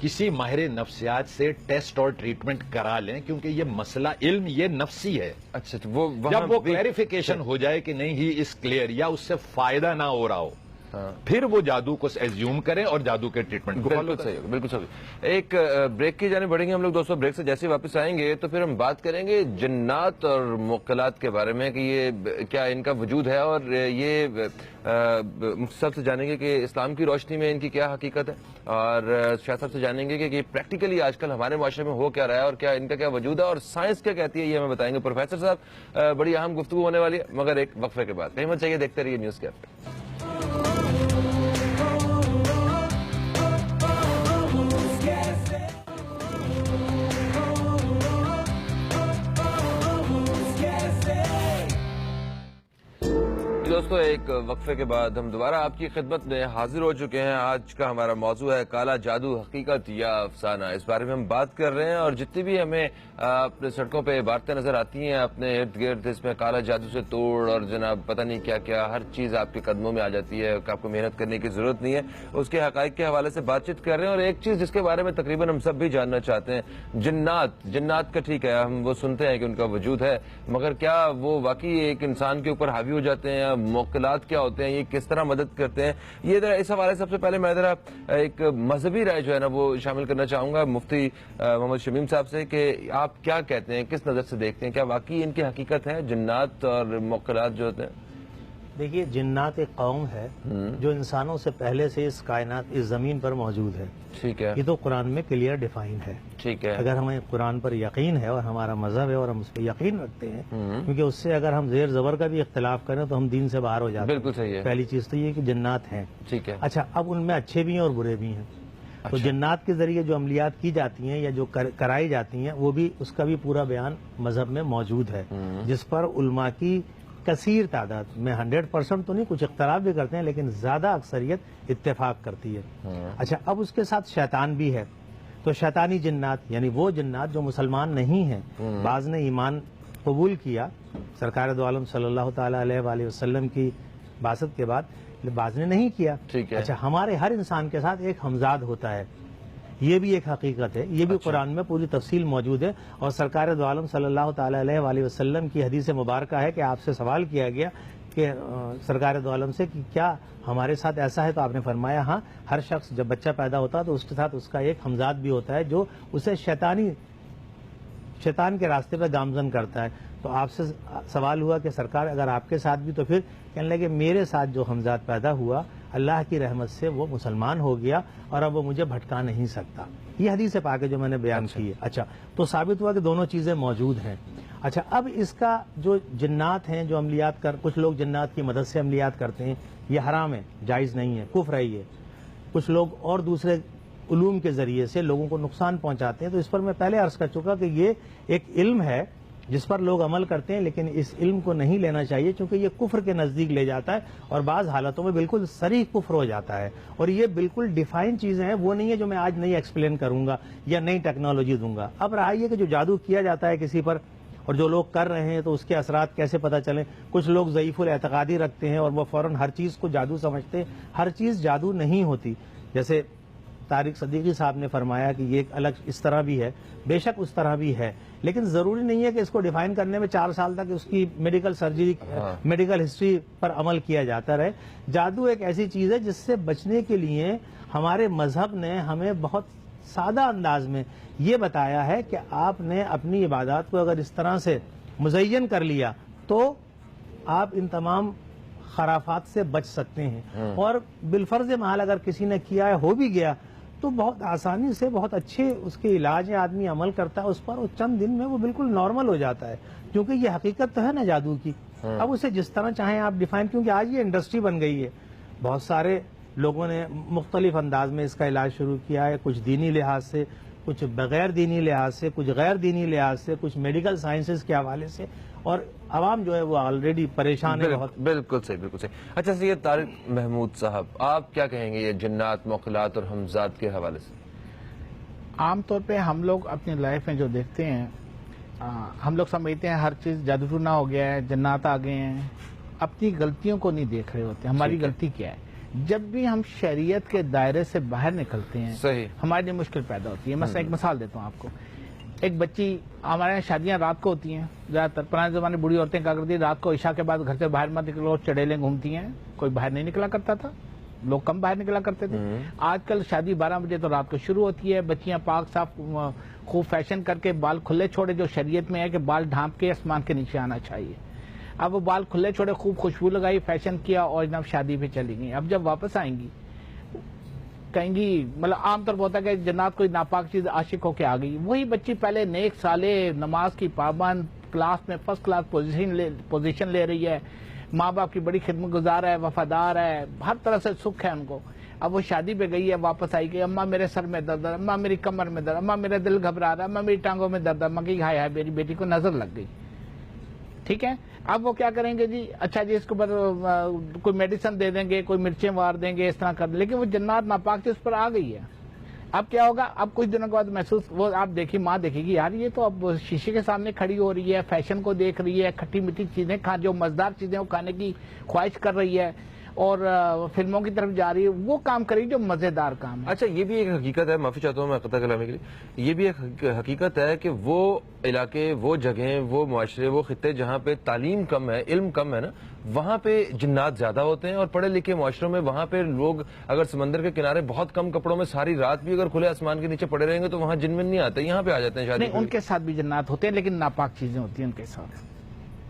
کسی ماہر نفسیات سے ٹیسٹ اور ٹریٹمنٹ کرا لیں, کیونکہ یہ مسئلہ علم یہ نفسی ہے. اچھا, جب وہ کلیریفیکیشن ہو جائے کہ نہیں ہی از کلیئر, یا اس سے فائدہ نہ ہو رہا ہو, پھر وہ جادو کو ایزیوم کریں اور جادو کے ٹریٹمنٹ کو فالو کریں. بالکل صحیح. ایک بریک کی جانب بڑھیں گے ہم لوگ دوستوں. بریک سے جیسے واپس آئیں گے تو پھر ہم بات کریں گے جنات اور موکلات کے بارے میں, کہ یہ کیا ان کا وجود ہے, اور یہ صاحب سے جانیں گے کہ اسلام کی روشنی میں ان کی کیا حقیقت ہے, اور شاہ صاحب سے جانیں گے کہ پریکٹیکلی آج کل ہمارے معاشرے میں ہو کیا رہا ہے, اور کیا ان کا کیا وجود ہے, اور سائنس کیا کہتی ہے, یہ ہمیں بتائیں گے پروفیسر صاحب. بڑی اہم گفتگو ہونے والی ہے, مگر ایک وقفے کے بعد. کہیں مت چاہیے, دیکھتے رہیے نیوز کیف پہ. دوستو, ایک وقفے کے بعد ہم دوبارہ آپ کی خدمت میں حاضر ہو چکے ہیں. آج کا ہمارا موضوع ہے کالا جادو, حقیقت یا افسانہ. اس بارے میں ہم بات کر رہے ہیں, اور جتنی بھی ہمیں اپنے سڑکوں پہ عبارتیں نظر آتی ہیں اپنے ارد گرد, اس میں کالا جادو سے توڑ اور جناب پتہ نہیں کیا کیا, ہر چیز آپ کے قدموں میں آ جاتی ہے, آپ کو محنت کرنے کی ضرورت نہیں ہے. اس کے حقائق کے حوالے سے بات چیت کر رہے ہیں. اور ایک چیز جس کے بارے میں تقریباً ہم سب بھی جاننا چاہتے ہیں, جنات کا ٹھیک ہے, ہم وہ سنتے ہیں کہ ان کا وجود ہے, مگر کیا وہ واقعی ایک انسان کے اوپر حاوی ہو جاتے ہیں؟ موکلات کیا ہوتے ہیں, یہ کس طرح مدد کرتے ہیں؟ یہ ذرا اس حوالے سے سب سے پہلے میں ذرا ایک مذہبی رائے جو ہے نا وہ شامل کرنا چاہوں گا مفتی محمد شمیم صاحب سے, کہ آپ کیا کہتے ہیں, کس نظر سے دیکھتے ہیں, کیا واقعی ان کی حقیقت ہے جنات اور موکلات جو ہوتے ہیں؟ دیکھیے, جنات ایک قوم ہے جو انسانوں سے پہلے سے اس کائنات, اس زمین پر موجود ہے. ٹھیک ہے, یہ تو قرآن میں کلیئر ڈیفائن ہے. ٹھیک ہے, اگر ہمیں قرآن پر یقین ہے اور ہمارا مذہب ہے اور ہم اس پہ یقین رکھتے ہیں, کیونکہ اس سے اگر ہم زیر زبر کا بھی اختلاف کریں تو ہم دین سے باہر ہو جاتے ہیں. بالکل صحیح ہے. پہلی چیز تو یہ کہ جنات ہیں. ٹھیک ہے. اچھا, اب ان میں اچھے بھی ہیں اور برے بھی ہیں. تو جنات کے ذریعے جو عملیات کی جاتی ہیں یا جو کرائی جاتی ہیں, وہ بھی, اس کا بھی پورا بیان مذہب میں موجود ہے, جس پر علماء کی کثیر تعداد میں 100% تو نہیں, کچھ اختلاف بھی کرتے ہیں, لیکن زیادہ اکثریت اتفاق کرتی ہے. اچھا, اب اس کے ساتھ شیطان بھی ہے. تو شیطانی جنات یعنی وہ جنات جو مسلمان نہیں ہیں, بعض نے ایمان قبول کیا سرکار دو عالم صلی اللہ تعالی علیہ وآلہ وسلم کی بعثت کے بعد, بعض نے نہیں کیا. اچھا, ہمارے ہر انسان کے ساتھ ایک ہمزاد ہوتا ہے, یہ بھی ایک حقیقت ہے, یہ بھی قرآن میں پوری تفصیل موجود ہے. اور سرکار دو عالم صلی اللہ تعالی علیہ وآلہ وسلم کی حدیث مبارکہ ہے کہ آپ سے سوال کیا گیا کہ سرکار دو عالم سے کہ کیا ہمارے ساتھ ایسا ہے, تو آپ نے فرمایا ہاں, ہر شخص جب بچہ پیدا ہوتا ہے تو اس کے ساتھ اس کا ایک ہمزاد بھی ہوتا ہے جو اسے شیطان کے راستے پہ گامزن کرتا ہے. تو آپ سے سوال ہوا کہ سرکار اگر آپ کے ساتھ بھی, تو پھر کہنے لگے میرے ساتھ جو ہمزاد پیدا ہوا اللہ کی رحمت سے وہ مسلمان ہو گیا اور اب وہ مجھے بھٹکا نہیں سکتا. یہ حدیث پاک ہے جو میں نے بیان کی ہے. اچھا, تو ثابت ہوا کہ دونوں چیزیں موجود ہیں. اچھا, اب اس کا جو جنات ہیں جو عملیات کچھ لوگ جنات کی مدد سے عملیات کرتے ہیں, یہ حرام ہے, جائز نہیں ہے, کفر ہے یہ. کچھ لوگ اور دوسرے علوم کے ذریعے سے لوگوں کو نقصان پہنچاتے ہیں. تو اس پر میں پہلے عرض کر چکا کہ یہ ایک علم ہے جس پر لوگ عمل کرتے ہیں, لیکن اس علم کو نہیں لینا چاہیے کیونکہ یہ کفر کے نزدیک لے جاتا ہے اور بعض حالتوں میں بالکل صریح کفر ہو جاتا ہے. اور یہ بالکل ڈیفائن چیزیں ہیں, وہ نہیں ہے جو میں آج نہیں ایکسپلین کروں گا یا نئی ٹیکنالوجی دوں گا. اب رہا یہ کہ جو جادو کیا جاتا ہے کسی پر اور جو لوگ کر رہے ہیں تو اس کے اثرات کیسے پتہ چلیں. کچھ لوگ ضعیف الاعتقادی رکھتے ہیں اور وہ فوراً ہر چیز کو جادو سمجھتے ہیں. ہر چیز جادو نہیں ہوتی. جیسے طارق صدیقی صاحب نے فرمایا کہ یہ ایک الگ اس طرح بھی ہے، بے شک اس طرح بھی ہے، لیکن ضروری نہیں ہے کہ اس کو ڈیفائن کرنے میں 4 سال تک اس کی میڈیکل سرجری میڈیکل ہسٹری پر عمل کیا جاتا رہے۔ جادو ایک ایسی چیز ہے جس سے بچنے کے لیے ہمارے مذہب نے ہمیں بہت سادہ انداز میں یہ بتایا ہے کہ آپ نے اپنی عبادات کو اگر اس طرح سے مزین کر لیا تو آپ ان تمام خرافات سے بچ سکتے ہیں، اور بالفرض محال اگر کسی نے کیا ہے ہو بھی گیا تو بہت آسانی سے بہت اچھے اس کے علاج ہے، آدمی عمل کرتا ہے اس پر، اور چند دن میں وہ بالکل نارمل ہو جاتا ہے، کیونکہ یہ حقیقت تو ہے نا جادو کی۔ اب اسے جس طرح چاہیں آپ ڈیفائن، کیونکہ آج یہ انڈسٹری بن گئی ہے، بہت سارے لوگوں نے مختلف انداز میں اس کا علاج شروع کیا ہے، کچھ دینی لحاظ سے، کچھ بغیر دینی لحاظ سے، کچھ غیر دینی لحاظ سے، کچھ میڈیکل سائنسز کے حوالے سے، اور عوام جو ہے وہ آلریڈی پریشان ہے بہت۔ بالکل صحیح، بالکل صحیح۔ اچھا سید طارق محمود صاحب، آپ کیا کہیں گے یہ جنات، موکلات اور ہمزاد کے حوالے سے؟ عام طور پہ ہم لوگ اپنی لائف میں جو دیکھتے ہیں، ہم لوگ سمجھتے ہیں ہر چیز جادو ٹونا ہو گیا ہے، جنات آ گئے ہیں، اپنی غلطیوں کو نہیں دیکھ رہے ہوتے ہماری غلطی کیا ہے۔ جب بھی ہم شریعت کے دائرے سے باہر نکلتے ہیں صحیح، ہمارے لیے مشکل پیدا ہوتی ہے۔ مثلا ایک مثال دیتا ہوں آپ کو، ایک بچی، ہمارے یہاں شادیاں رات کو ہوتی ہیں زیادہ تر، پرانے زمانے بوڑھی عورتیں کیا کرتی ہیں، رات کو عشاء کے بعد گھر سے باہر مت نکلو، چڑیلیں گھومتی ہیں، کوئی باہر نہیں نکلا کرتا تھا، لوگ کم باہر نکلا کرتے تھے۔ آج کل شادی 12 بجے تو رات کو شروع ہوتی ہے، بچیاں پاک صاف خوب فیشن کر کے بال کھلے چھوڑے، جو شریعت میں ہے کہ بال ڈھانپ کے آسمان کے نیچے آنا چاہیے، اب وہ بال کھلے چھوڑے، خوب خوشبو لگائی، فیشن کیا، اور جناب شادی پہ چلی گئی۔ اب جب واپس آئیں گی کہیں گی، مطلب عام طور پر ہوتا ہے کہ جنات کوئی ناپاک چیز عاشق ہو کے آ گئی، وہی بچی پہلے نیک صالح، نماز کی پابند، کلاس میں فرسٹ کلاس پوزیشن لے رہی ہے، ماں باپ کی بڑی خدمت گزار ہے، وفادار ہے، ہر طرح سے سکھ ہے ان کو۔ اب وہ شادی پہ گئی ہے، واپس آئی گئی، اماں میرے سر میں درد ہے، اماں میری کمر میں درد، اماں میرا دل گھبرا رہا ہے، اماں میری ٹانگوں میں درد ہے، اماں کی ہائے ہائے میری بیٹی کو نظر لگ گئی، ٹھیک ہے۔ اب وہ کیا کریں گے جی، اچھا جی اس کے اوپر کوئی میڈیسن دے دیں گے، کوئی مرچیں وار دیں گے، اس طرح کر، لیکن وہ جنات ناپاک چیز پر آ گئی ہے۔ اب کیا ہوگا، اب کچھ دنوں کے بعد محسوس، وہ آپ دیکھیے، ماں دیکھے گی یار یہ تو اب شیشے کے سامنے کھڑی ہو رہی ہے، فیشن کو دیکھ رہی ہے، کھٹی میٹھی چیزیں جو مزیدار چیزیں وہ کھانے کی خواہش کر رہی ہے، اور فلموں کی طرف جا رہی ہے، وہ کام کری جو مزیدار کام ہے۔ اچھا یہ بھی ایک حقیقت ہے، معافی چاہتا ہوں میں قطع کلامی کے لیے، یہ بھی ایک حقیقت ہے کہ وہ علاقے، وہ جگہیں، وہ معاشرے، وہ خطے جہاں پہ تعلیم کم ہے، علم کم ہے نا، وہاں پہ جنات زیادہ ہوتے ہیں، اور پڑھے لکھے معاشروں میں وہاں پہ لوگ اگر سمندر کے کنارے بہت کم کپڑوں میں ساری رات بھی اگر کھلے آسمان کے نیچے پڑے رہیں گے تو وہاں جن میں نہیں آتے، یہاں پہ آ جاتے ہیں شادی۔ نہیں، ان کے ساتھ بھی جنات ہوتے ہیں، لیکن ناپاک چیزیں ہوتی ہیں ان کے ساتھ،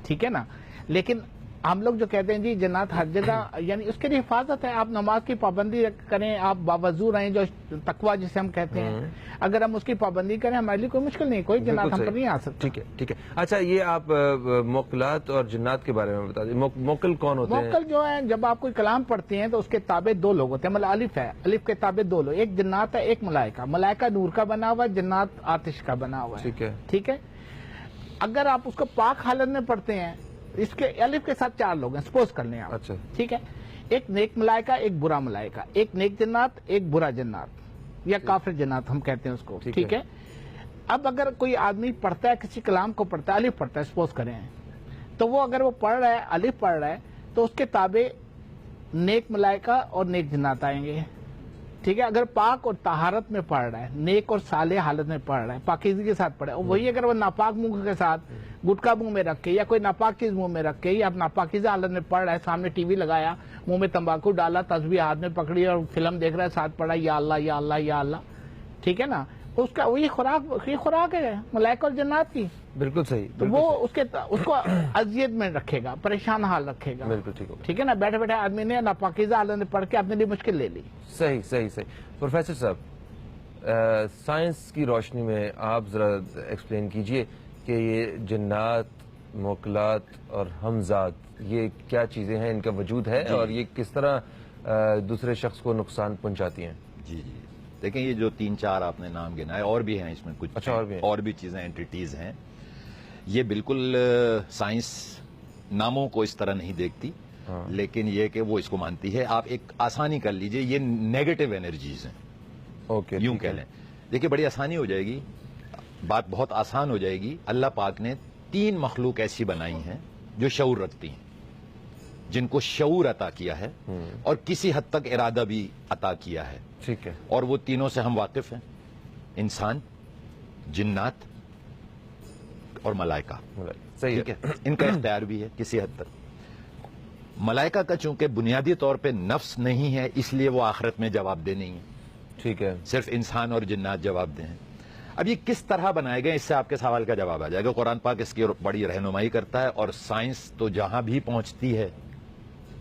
ٹھیک ہے نا۔ لیکن ہم لوگ جو کہتے ہیں جی جنات ہر جگہ، یعنی اس کے لیے حفاظت ہے، آپ نماز کی پابندی کریں، آپ باوضو رہیں، جو تقویٰ جسے ہم کہتے ہیں، اگر ہم اس کی پابندی کریں ہمارے لیے کوئی مشکل نہیں، کوئی جنات ہم پر نہیں آ سکتا۔ ٹھیک ہے، ٹھیک ہے۔ اچھا یہ آپ موکلات اور جنات کے بارے میں بتا دیں، موکل کون ہوتے ہیں؟ موکل جو ہے، جب آپ کوئی کلام پڑھتے ہیں تو اس کے تابع 2 لوگ ہوتے ہیں، مطلب الف ہے، الف کے تابع 2 لوگ، ایک جنات ہے، ایک ملائکہ۔ ملائکہ نور کا بنا ہوا ہے، جنات آتش کا بنا ہوا ہے، ٹھیک ہے، ٹھیک ہے۔ اگر آپ اس کو پاک حالت میں پڑھتے ہیں، اس کے الف کے ساتھ 4 لوگ ہیں، سپوز کر لیں آپ، اچھا ٹھیک ہے، ایک نیک ملائکہ، ایک برا ملائکہ، ایک نیک جنات، ایک برا جنات، یا کافر جنات ہم کہتے ہیں اس کو، ٹھیک ہے۔ اب اگر کوئی آدمی پڑھتا ہے، کسی کلام کو پڑھتا ہے، الف پڑھتا ہے، سپوز کریں، تو وہ اگر وہ پڑھ رہا ہے، الف پڑھ رہا ہے، تو اس کے تابع نیک ملائکہ اور نیک جنات آئیں گے، ٹھیک ہے۔ اگر پاک اور طہارت میں پڑھ رہا ہے، نیک اور صالح حالت میں پڑھ رہا ہے، پاکیزگی کے ساتھ پڑھا ہے، وہی اگر وہ ناپاک منہ کے ساتھ گٹکا منہ میں رکھ کے، یا کوئی ناپاک چیز منہ میں رکھ کے، یا ناپاکیزہ حالت میں پڑھ رہا ہے، سامنے ٹی وی لگایا، منہ میں تمباکو ڈالا، تسبیح ہاتھ میں پکڑی اور فلم دیکھ رہا ہے، ساتھ پڑھا یا اللہ یا اللہ یا اللہ، ٹھیک ہے نا، اس کا وہی خوراک ہے ملائکہ اور جنات کی، بالکل صحیح۔ تو وہ اس کو اذیت میں رکھے گا، پریشان حال رکھے گا، بالکل ٹھیک ہو، ٹھیک ہے نا۔ بیٹھے بیٹھے آدمی نے ناپاکیزہ حالت میں پڑھ کے اپنے لیے مشکل لے لی۔ صحیح صحیح صحیح۔ پروفیسر صاحب، سائنس کی روشنی میں آپ ذرا ایکسپلین کیجئے کہ یہ جنات، موکلات اور ہمزاد یہ کیا چیزیں ہیں، ان کا وجود ہے اور یہ کس طرح دوسرے شخص کو نقصان پہنچاتی ہیں؟ جی جی، دیکھیں یہ جو 3-4 آپ نے نام گنائے، اور بھی ہیں اس میں کچھ، اچھا اور بھی چیزیں، اینٹیٹیز ہیں، یہ بالکل سائنس ناموں کو اس طرح نہیں دیکھتی، لیکن یہ کہ وہ اس کو مانتی ہے۔ آپ ایک آسانی کر لیجئے، یہ نیگیٹو انرجیز ہیں، اوکے، یوں کہہ لیں، دیکھیں بڑی آسانی ہو جائے گی، بات بہت آسان ہو جائے گی۔ اللہ پاک نے 3 مخلوق ایسی بنائی ہیں جو شعور رکھتی ہیں، جن کو شعور عطا کیا ہے اور کسی حد تک ارادہ بھی عطا کیا ہے. ٹھیک ہے. اور وہ تینوں سے ہم واقف ہیں، انسان، جنات اور ملائکہ. صحیح ٹھیک ہے. ان کا اختیار بھی ہے کسی حد تک. ملائکہ کا چونکہ بنیادی طور پہ نفس نہیں ہے، اس لیے وہ آخرت میں جواب دہ نہیں ہے. ٹھیک ہے. صرف انسان اور جنات جواب دہ ہیں. اب یہ کس طرح بنائے گئے، اس سے آپ کے سوال کا جواب آ جائے گا. قرآن پاک اس کی بڑی رہنمائی کرتا ہے، اور سائنس تو جہاں بھی پہنچتی ہے،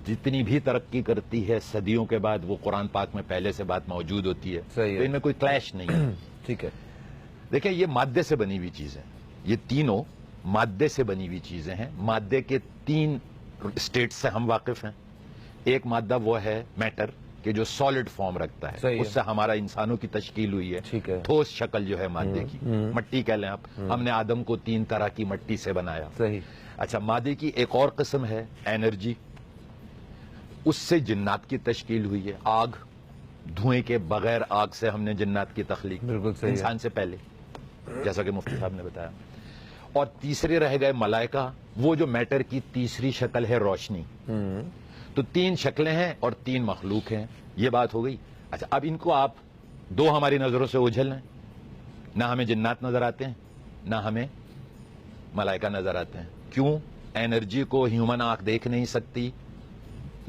جتنی بھی ترقی کرتی ہے، صدیوں کے بعد وہ قرآن پاک میں پہلے سے بات موجود ہوتی ہے. صحیح ہے. تو ان میں کوئی کلیش نہیں ہے. ٹھیک ہے. دیکھیں، یہ مادے سے بنی ہوئی چیزیں، یہ تینوں مادے سے بنی ہوئی چیزیں ہیں. مادے کے 3 اسٹیٹ سے ہم واقف ہیں. ایک مادہ وہ ہے میٹر، کہ جو سالڈ فارم رکھتا ہے، اس سے ہمارا انسانوں کی تشکیل ہوئی ہے. ٹھیک ہے. ٹھوس شکل جو ہے مادے کی، مٹی کہہ لیں آپ. ہم نے آدم کو 3 طرح کی مٹی سے بنایا. صحیح. اچھا، مادے کی ایک اور قسم ہے انرجی، اس سے جنات کی تشکیل ہوئی ہے. آگ، دھوئیں کے بغیر آگ سے ہم نے جنات کی تخلیق، بالکل صحیح. انسان سے پہلے، جیسا کہ مفتی صاحب نے بتایا. اور تیسرے رہ گئے ملائکہ، وہ جو میٹر کی تیسری شکل ہے روشنی. تو 3 شکلیں ہیں اور 3 مخلوق ہیں. یہ بات ہو گئی. اچھا، اب ان کو آپ 2 ہماری نظروں سے اوجھل لیں. نہ ہمیں جنات نظر آتے ہیں، نہ ہمیں ملائکہ نظر آتے ہیں. کیوں؟ انرجی کو ہیومن آنکھ دیکھ نہیں سکتی،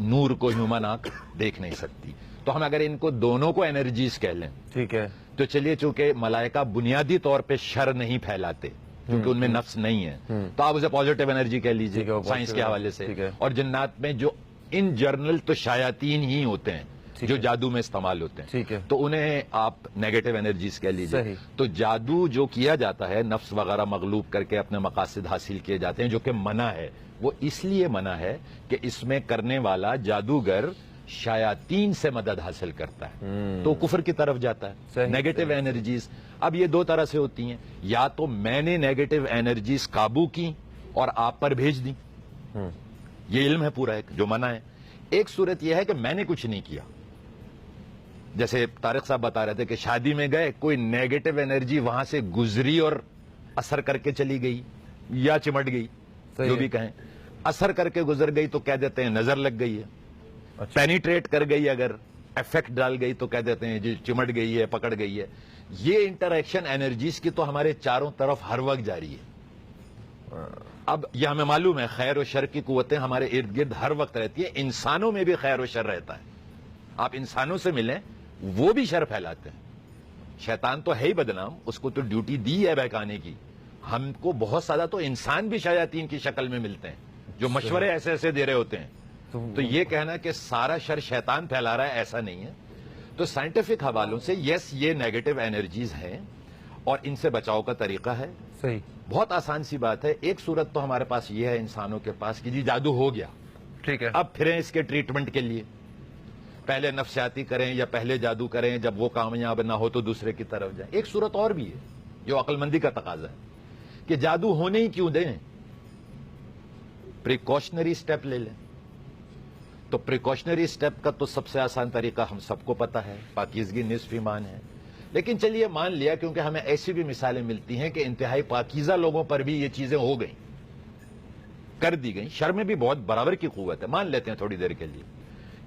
نور کو ہیومن آنکھ دیکھ نہیں سکتی. تو ہم اگر ان کو دونوں کو انرجیز کہہ لیں، ٹھیک ہے، تو چلیے، چونکہ ملائکہ بنیادی طور پہ شر نہیں پھیلاتے کیونکہ ان میں نفس نہیں ہے، تو آپ اسے پازیٹیو انرجی کہہ لیجیے سائنس کے حوالے سے. اور جنات میں جو ان جرنل تو شیاطین ہی ہوتے ہیں جو جادو میں استعمال ہوتے ہیں، تو انہیں آپ نیگیٹو انرجیز کہہ لیجیے. تو جادو جو کیا جاتا ہے، نفس وغیرہ مغلوب کر کے اپنے مقاصد حاصل کیے جاتے ہیں، جو کہ منع ہے. وہ اس لیے منع ہے کہ اس میں کرنے والا جادوگر شیاطین سے مدد حاصل کرتا ہے، تو کفر کی طرف جاتا ہے. نیگیٹو انرجیز اب یہ 2 طرح سے ہوتی ہیں. یا تو میں نے نیگیٹو انرجیز قابو کی اور آپ پر بھیج دی، یہ علم ہے پورا ایک جو منع ہے. ایک صورت یہ ہے کہ میں نے کچھ نہیں کیا. جیسے طارق صاحب بتا رہے تھے کہ شادی میں گئے، کوئی نیگیٹو انرجی وہاں سے گزری اور اثر کر کے چلی گئی یا چمٹ گئی، جو بھی کہیں، اثر کر کے گزر گئی تو کہہ دیتے ہیں نظر لگ گئی ہے. پینیٹریٹ کر گئی، اگر افیکٹ ڈال گئی تو کہہ دیتے ہیں جی چمٹ گئی ہے، پکڑ گئی ہے. یہ انٹریکشن انرجیز کی تو ہمارے چاروں طرف ہر وقت جاری ہے. اب یہ ہمیں معلوم ہے خیر و شر کی قوتیں ہمارے ارد گرد ہر وقت رہتی ہیں. انسانوں میں بھی خیر و شر رہتا ہے. آپ انسانوں سے ملیں، وہ بھی شر پھیلاتے ہیں. شیطان تو ہے ہی بدنام، اس کو تو ڈیوٹی دی ہے بہکانے کی. ہم کو بہت زیادہ تو انسان بھی شیاطین کی شکل میں ملتے ہیں جو مشورے ایسے ایسے دے رہے ہوتے ہیں. تو یہ کہنا کہ سارا شر شیطان پھیلا رہا ہے، ایسا نہیں ہے. تو سائنٹیفک حوالوں سے یس، یہ نیگیٹو انرجیز ہیں اور ان سے بچاؤ کا طریقہ ہے. صحیح، بہت آسان سی بات ہے. ایک صورت تو ہمارے پاس یہ ہے انسانوں کے پاس کہ جی جادو ہو گیا، ٹھیک ہے، اب پھریں اس کے ٹریٹمنٹ کے لیے. پہلے نفسیاتی کریں یا پہلے جادو کریں، جب وہ کامیاب نہ ہو تو دوسرے کی طرف جائیں. ایک صورت اور بھی ہے جو عقل مندی کا تقاضا ہے کہ جادو ہونے ہی کیوں دیں، پریکاشنری سٹیپ لے لیں. تو پریکاشنری سٹیپ کا تو سب سے آسان طریقہ ہم سب کو پتا ہے، پاکیزگی نصف ایمان ہے. لیکن چلیے مان لیا، کیونکہ ہمیں ایسی بھی مثالیں ملتی ہیں کہ انتہائی پاکیزہ لوگوں پر بھی یہ چیزیں ہو گئیں، کر دی گئیں. شر میں بھی بہت برابر کی قوت ہے. مان لیتے ہیں تھوڑی دیر کے لیے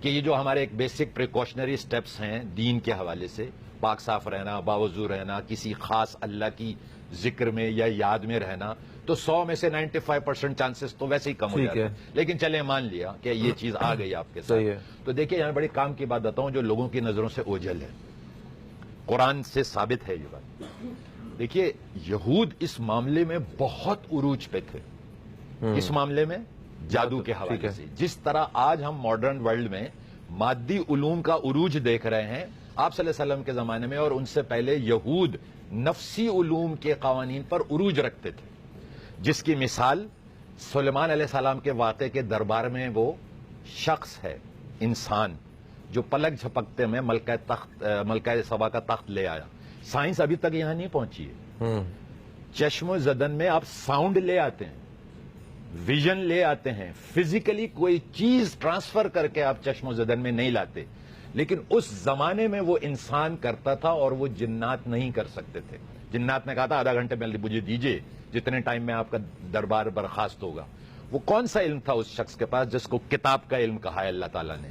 کہ یہ جو ہمارے ایک بیسک پریکاشنری سٹیپس ہیں دین کے حوالے سے، پاک صاف رہنا، باوضو رہنا، کسی خاص اللہ کی ذکر میں یا یاد میں رہنا، تو 100 میں سے 95% چانسز تو ویسے ہی کم ہو جاتے ہیں. لیکن چلیں مان لیا کہ یہ چیز آ گئی آپ کے ساتھ. تو دیکھیں یہاں بڑی کام کی بات بتاؤں جو لوگوں کی نظروں سے اوجھل ہے، قرآن سے ثابت ہے یہ بات. دیکھیے، یہود اس معاملے میں بہت عروج پہ تھے، اس معاملے میں جادو کے حوالے سے. جس طرح آج ہم ماڈرن ورلڈ میں مادی علوم کا عروج دیکھ رہے ہیں، آپ صلی اللہ علیہ وسلم کے زمانے میں اور ان سے پہلے یہود نفسی علوم کے قوانین پر عروج رکھتے تھے. جس کی مثال سلیمان علیہ السلام کے واقعے کے دربار میں وہ شخص ہے، انسان، جو پلک جھپکتے میں ملکہ سبا کا تخت لے آیا. سائنس ابھی تک یہاں نہیں پہنچی ہے. چشم و زدن میں آپ ساؤنڈ لے آتے ہیں، ویژن لے آتے ہیں، فزیکلی کوئی چیز ٹرانسفر کر کے آپ چشم و زدن میں نہیں لاتے. لیکن اس زمانے میں وہ انسان کرتا تھا اور وہ جنات نہیں کر سکتے تھے. جنات نے کہا تھا آدھا گھنٹے میں مجھے دیجیے، جتنے ٹائم میں آپ کا دربار برخاست ہوگا. وہ کون سا علم تھا اس شخص کے پاس جس کو کتاب کا علم کہا ہے اللہ تعالیٰ نے،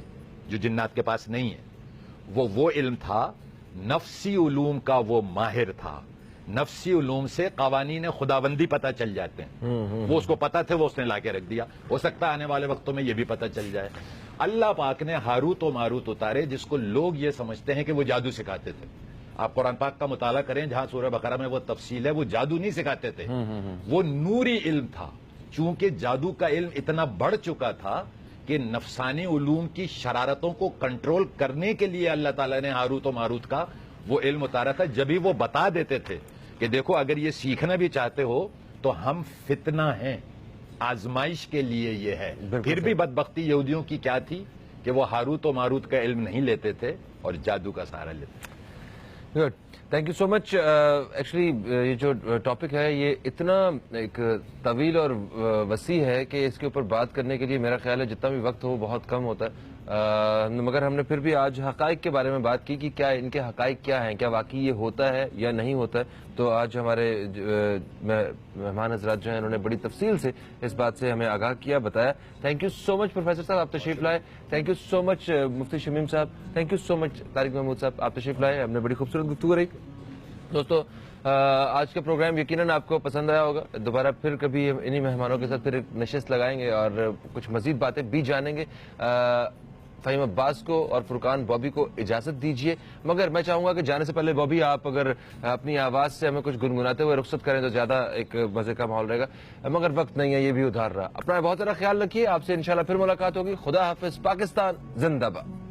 جو جنات کے پاس نہیں ہے؟ وہ علم تھا، نفسی علوم کا وہ ماہر تھا. نفسی علوم سے قوانین خداوندی پتہ چل جاتے ہیں. وہ اس کو پتہ تھے، وہ اس نے لا کے رکھ دیا. ہو سکتا ہے آنے والے وقتوں میں یہ بھی پتہ چل جائے. اللہ پاک نے ہاروت و ماروت اتارے، جس کو لوگ یہ سمجھتے ہیں کہ وہ جادو سکھاتے تھے. آپ قرآن پاک کا مطالعہ کریں، جہاں سورہ بقرہ میں وہ تفصیل ہے، وہ جادو نہیں سکھاتے تھے، وہ نوری علم تھا. چونکہ جادو کا علم اتنا بڑھ چکا تھا کہ نفسانی علوم کی شرارتوں کو کنٹرول کرنے کے لیے اللہ تعالیٰ نے ہاروت و ماروت کا وہ علم اتارا تھا. جبھی وہ بتا دیتے تھے کہ دیکھو اگر یہ سیکھنا بھی چاہتے ہو تو ہم فتنہ ہیں، آزمائش کے لیے یہ ہے. پھر بھی بدبختی یہودیوں کی کیا تھی کہ وہ ہاروت و ماروت کا علم نہیں لیتے تھے اور جادو کا سہارا لیتے تھے. Good, thank you so much. Actually یہ جو ٹاپک ہے یہ اتنا ایک طویل اور وسیع ہے کہ اس کے اوپر بات کرنے کے لیے میرا خیال ہے جتنا بھی وقت ہو بہت کم ہوتا ہے. مگر ہم نے پھر بھی آج حقائق کے بارے میں بات کی کہ کیا ان کے حقائق کیا ہیں، کیا واقعی یہ ہوتا ہے یا نہیں ہوتا ہے. تو آج ہمارے مہمان حضرات جو ہیں انہوں نے بڑی تفصیل سے اس بات سے ہمیں آگاہ کیا، بتایا. Thank you so much professor صاحب، آپ تشریف لائے. تھینک یو سو مچ مفتی شمیم صاحب. تھینک یو سو مچ طارق محمود صاحب، آپ تشریف لائے. ہم نے بڑی خوبصورت گفتگو رہی. دوستو آج کا پروگرام یقیناً آپ کو پسند آیا ہوگا. دوبارہ پھر کبھی انہی مہمانوں کے ساتھ پھر ایک نشست لگائیں گے اور کچھ مزید باتیں بھی جانیں گے. فہیم عباس کو اور فرقان بابی کو اجازت دیجیے، مگر میں چاہوں گا کہ جانے سے پہلے بابی آپ اگر اپنی آواز سے ہمیں کچھ گنگناتے ہوئے رخصت کریں تو زیادہ ایک مزے کا ماحول رہے گا. مگر وقت نہیں ہے، یہ بھی ادھار رہا. اپنا بہت سارا خیال رکھیے. آپ سے انشاءاللہ پھر ملاقات ہوگی. خدا حافظ. پاکستان زندہ باد.